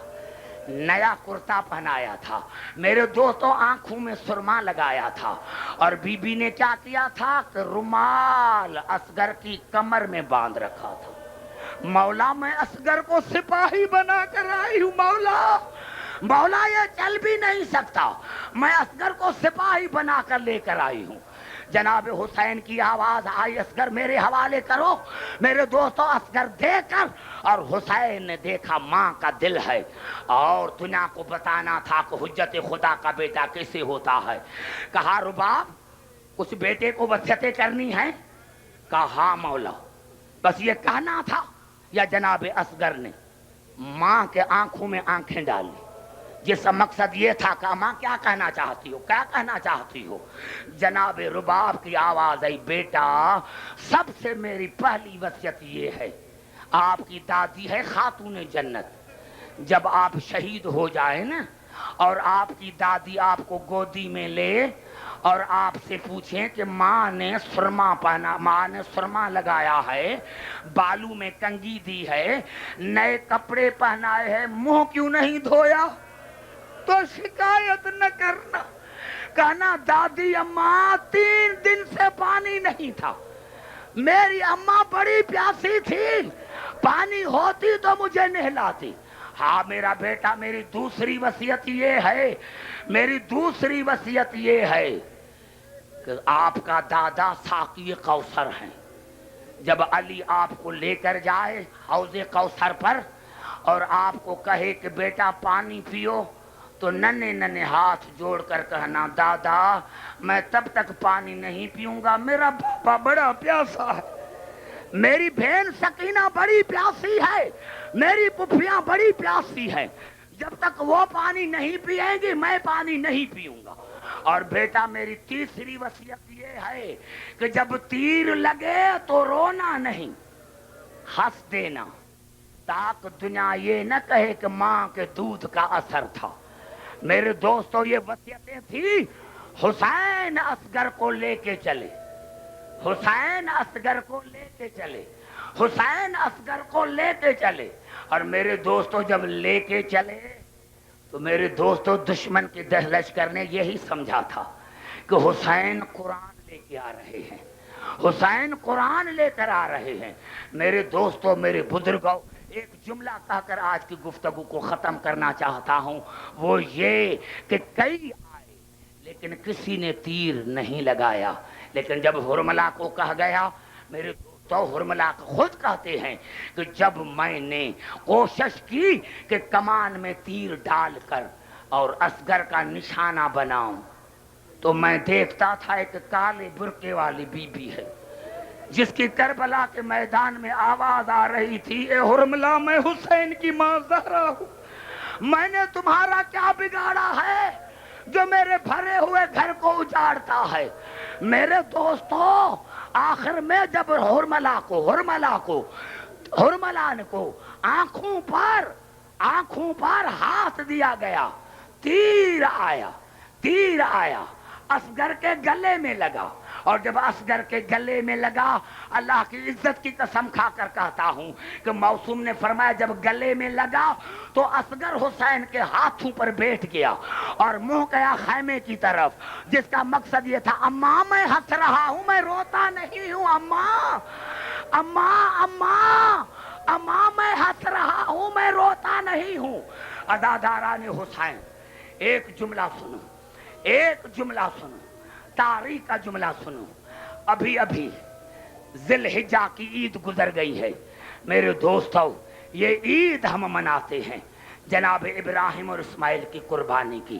نیا کرتا پہنایا تھا، میرے دوستوں آنکھوں میں سرما لگایا تھا، اور بی بی نے کیا کیا تھا کہ رومال اصغر کی کمر میں باندھ رکھا تھا۔ مولا میں اصغر کو سپاہی بنا کر آئی ہوں، مولا مولا یہ چل بھی نہیں سکتا، میں اصغر کو سپاہی بنا کر لے کر آئی ہوں۔ جناب حسین کی آواز آئی، اصغر میرے حوالے کرو۔ میرے دوستو اصغر دیکھ کر، اور حسین نے دیکھا ماں کا دل ہے اور دنیا کو بتانا تھا کہ حجت خدا کا بیٹا کیسے ہوتا ہے۔ کہا رباب اس بیٹے کو وصیتیں کرنی ہے؟ کہا ہاں مولا، بس یہ کہنا تھا۔ یا جناب اصغر نے ماں کے آنکھوں میں آنکھیں ڈالی، جس کا مقصد یہ تھا کہ ماں کیا کہنا چاہتی ہو، کیا کہنا چاہتی ہو؟ جناب رباب کی آواز آئی، بیٹا سب سے میری پہلی وصیت یہ ہے، آپ کی دادی ہے خاتون جنت، جب آپ شہید ہو جائیں نا اور آپ کی دادی آپ کو گودی میں لے اور آپ سے پوچھیں کہ ماں نے سرما پہنا، ماں نے سرما لگایا ہے، بالوں میں کنگھی دی ہے، نئے کپڑے پہنائے ہیں، منہ کیوں نہیں دھویا؟ تو شکایت نہ کرنا، کہنا دادی اماں 3 دن سے پانی نہیں تھا، میری اماں بڑی پیاسی تھی، پانی ہوتی تو مجھے نہلاتی۔ ہاں میرا بیٹا، میری دوسری وصیت یہ ہے، میری دوسری وصیت یہ ہے کہ آپ کا دادا ساقی کوثر ہیں، جب علی آپ کو لے کر جائے حوض کوثر پر اور آپ کو کہے کہ بیٹا پانی پیو، تو ننھے ننھے ہاتھ جوڑ کر کہنا دادا میں تب تک پانی نہیں پیوں گا، میرا پاپا بڑا پیاسا ہے، میری بہن سکینہ بڑی پیاسی ہے، میری پھوپھیاں بڑی پیاسی ہے، جب تک وہ پانی نہیں پیئیں گی میں پانی نہیں پیوں گا۔ اور بیٹا میری تیسری وصیت یہ ہے کہ جب تیر لگے تو رونا نہیں، ہنس دینا، تاکہ دنیا یہ نہ کہے کہ ماں کے دودھ کا اثر تھا۔ میرے دوستو یہ وصیتیں تھی، حسین اصغر کو لے کے چلے، حسین اصغر کو لے کے چلے، حسین اصغر کو لے کے چلے۔ اور میرے دوستو جب لے کے چلے تو میرے دوستو دشمن کے لشکر نے یہی سمجھا تھا کہ حسین قرآن لے کے آ رہے ہیں، حسین قرآن لے کر آ رہے ہیں۔ میرے دوستو میرے بزرگوں، ایک جملہ کہہ کر آج کی گفتگو کو ختم کرنا چاہتا ہوں، وہ یہ کہ کئی آئے لیکن کسی نے تیر نہیں لگایا، لیکن جب حرملہ کو کہا گیا، میرے تو حرملہ خود کہتے ہیں کہ جب میں نے کوشش کی کہ کمان میں تیر ڈال کر اور اصغر کا نشانہ بناؤں تو میں دیکھتا تھا ایک کالے برقعے والی بی بی ہے جس کی کربلا کے میدان میں آواز آ رہی تھی، اے حرملہ میں حسین کی ماں زہرا ہوں، میں نے تمہارا کیا بگاڑا ہے جو میرے بھرے ہوئے گھر کو اجاڑتا ہے؟ میرے دوستو آخر میں جب حرملہ کو آنکھوں پر ہاتھ دیا گیا، تیر آیا اصغر کے گلے میں لگا، اور جب اصغر کے گلے میں لگا، اللہ کی عزت کی قسم کھا کر کہتا ہوں کہ موسوم نے فرمایا جب گلے میں لگا تو اصغر حسین کے ہاتھوں پر بیٹھ گیا اور منہ گیا خیمے کی طرف، جس کا مقصد یہ تھا اماں میں ہنس رہا ہوں، میں روتا نہیں ہوں، اماں میں ہنس رہا ہوں، میں روتا نہیں ہوں۔ عزاداران حسین ایک جملہ سنو، تاریخ کا جملہ سنو، ابھی ذی الحجہ کی عید گزر گئی ہے میرے دوستو، یہ عید ہم مناتے ہیں جناب ابراہیم اور اسماعیل کی قربانی کی۔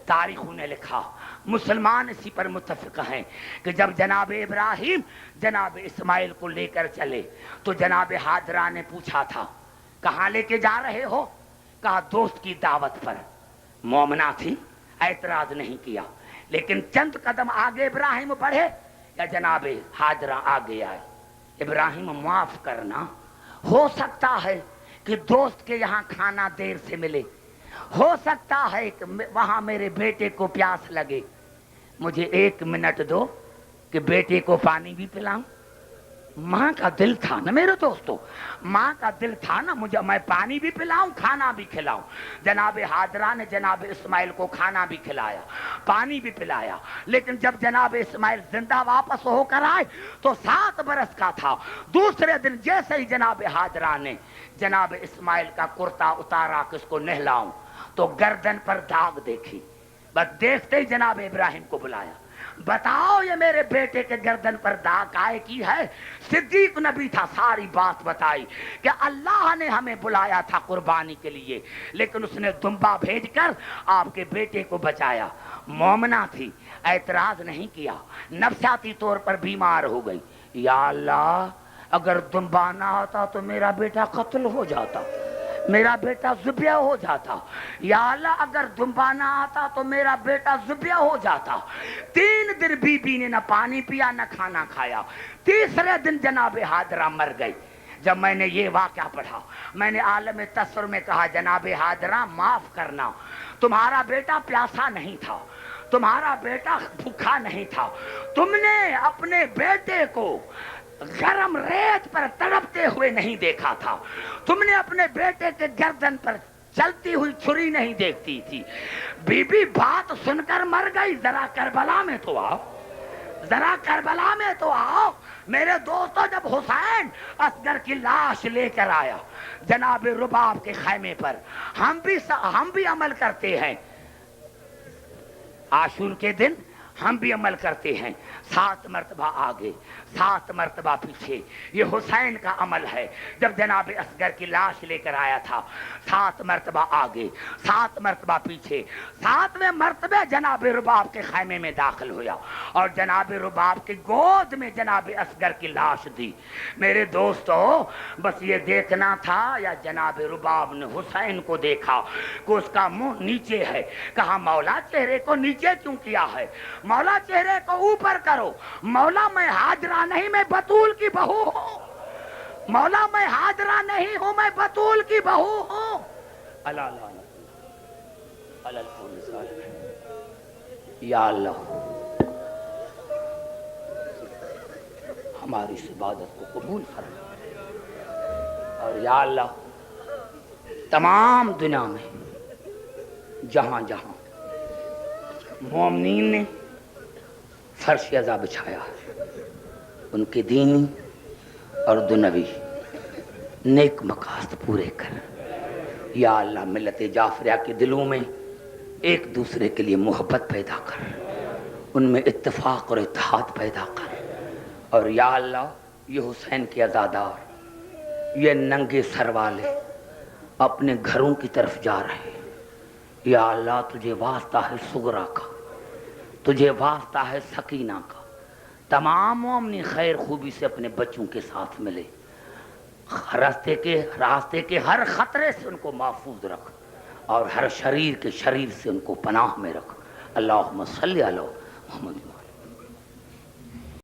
تاریخوں نے لکھا، مسلمان اسی پر متفق ہیں کہ جب جناب ابراہیم جناب اسماعیل کو لے کر چلے تو جناب حاجرہ نے پوچھا تھا کہاں لے کے جا رہے ہو؟ کہا دوست کی دعوت پر۔ مومنہ تھی، اعتراض نہیں کیا، لیکن چند قدم آگے ابراہیم بڑھے یا جناب حاجرہ آگے آئے۔ ابراہیم معاف کرنا، ہو سکتا ہے کہ دوست کے یہاں کھانا دیر سے ملے، ہو سکتا ہے کہ وہاں میرے بیٹے کو پیاس لگے، مجھے 1 منٹ دو کہ بیٹے کو پانی بھی پلاؤں۔ ماں کا دل تھا نا میرے دوستو، ماں کا دل تھا نا میں پانی بھی پلاؤں کھانا بھی کھلاؤں۔ جناب حاجرہ نے جناب اسماعیل کو کھانا بھی کھلایا، پانی بھی پلایا، لیکن جب جناب اسماعیل زندہ واپس ہو کر آئے تو 7 برس کا تھا۔ دوسرے دن جیسے ہی جناب حاجرہ نے جناب اسماعیل کا کرتا اتارا کہ اس کو نہلاؤں تو گردن پر داغ دیکھی، بس دیکھتے ہی جناب ابراہیم کو بلایا، بتاؤ یہ میرے بیٹے کے گردن پر داغ کائے کی ہے؟ صدیق نبی تھا، ساری بات بتائی کہ اللہ نے ہمیں بلایا تھا قربانی کے لیے، لیکن اس نے دمبا بھیج کر آپ کے بیٹے کو بچایا۔ مومنہ تھی، اعتراض نہیں کیا، نفسیاتی طور پر بیمار ہو گئی، یا اللہ اگر دمبا نہ ہوتا تو میرا بیٹا قتل ہو جاتا، میرا بیٹا ذبح ہو جاتا، یا اللہ اگر دمبا نہ آتا تو میرا بیٹا ذبح ہو جاتا۔ 3 دن بی بی نے نہ پانی پیا نہ کھانا کھایا، تیسرے دن جناب حاجرہ مر گئی۔ جب میں نے یہ واقعہ پڑھا میں نے عالم تصور میں کہا جناب حاجرہ معاف کرنا، تمہارا بیٹا پیاسا نہیں تھا، تمہارا بیٹا بھوکا نہیں تھا، تم نے اپنے بیٹے کو گرم ریت پر تڑپتے ہوئے نہیں دیکھا تھا، تم نے اپنے بیٹے کے گردن پر چلتی ہوئی چھری نہیں دیکھتی تھی۔ بی بی بات سن کر مر گئی، ذرا کربلا میں تو آؤ، ذرا کربلا میں تو آؤ میرے دوستو۔ جب حسین اصغر کی لاش لے کر آیا جناب رباب کے خیمے پر، ہم بھی عمل کرتے ہیں، عاشور کے دن ہم بھی عمل کرتے ہیں، 7 مرتبہ آگے 7 مرتبہ پیچھے، یہ حسین کا عمل ہے۔ جب جناب اصغر کی لاش لے کر آیا تھا، 7 مرتبہ آگے 7 مرتبہ پیچھے، 7ویں مرتبہ جناب رباب کے خیمے میں داخل ہوا اور جناب رباب کی گود میں جناب اصغر کی لاش دی۔ میرے دوستو بس یہ دیکھنا تھا یا جناب رباب نے حسین کو دیکھا کہ اس کا منہ نیچے ہے، کہا مولا چہرے کو نیچے کیوں کیا ہے؟ مولا چہرے کو اوپر کرو۔ مولا میں ہاجرہ نہیں، میں بطول کی بہو ہوں۔ مولا میں ہاجرہ نہیں ہوں، میں بطول کی بہو ہوں۔ یا اللہ ہماری اس عبادت کو قبول فرما، اور یا اللہ تمام دنیا میں جہاں جہاں مومنین نے فرش عزا بچھایا ہے، ان کے دینی اور دنیوی نیک مقاصد پورے کر۔ یا اللہ ملت جعفریہ کے دلوں میں ایک دوسرے کے لیے محبت پیدا کر، ان میں اتفاق اور اتحاد پیدا کر، اور یا اللہ یہ حسین کے عزادار، یہ ننگے سر والے اپنے گھروں کی طرف جا رہے، یا اللہ تجھے واسطہ ہے صغرا کا، تجھے واسطہ ہے سکینہ کا، تمام مومنی خیر خوبی سے اپنے بچوں کے ساتھ ملے، راستے کے ہر خطرے سے ان کو محفوظ رکھ، اور ہر شریر کے شریر سے ان کو پناہ میں رکھ۔ اللہم صلی علی محمد۔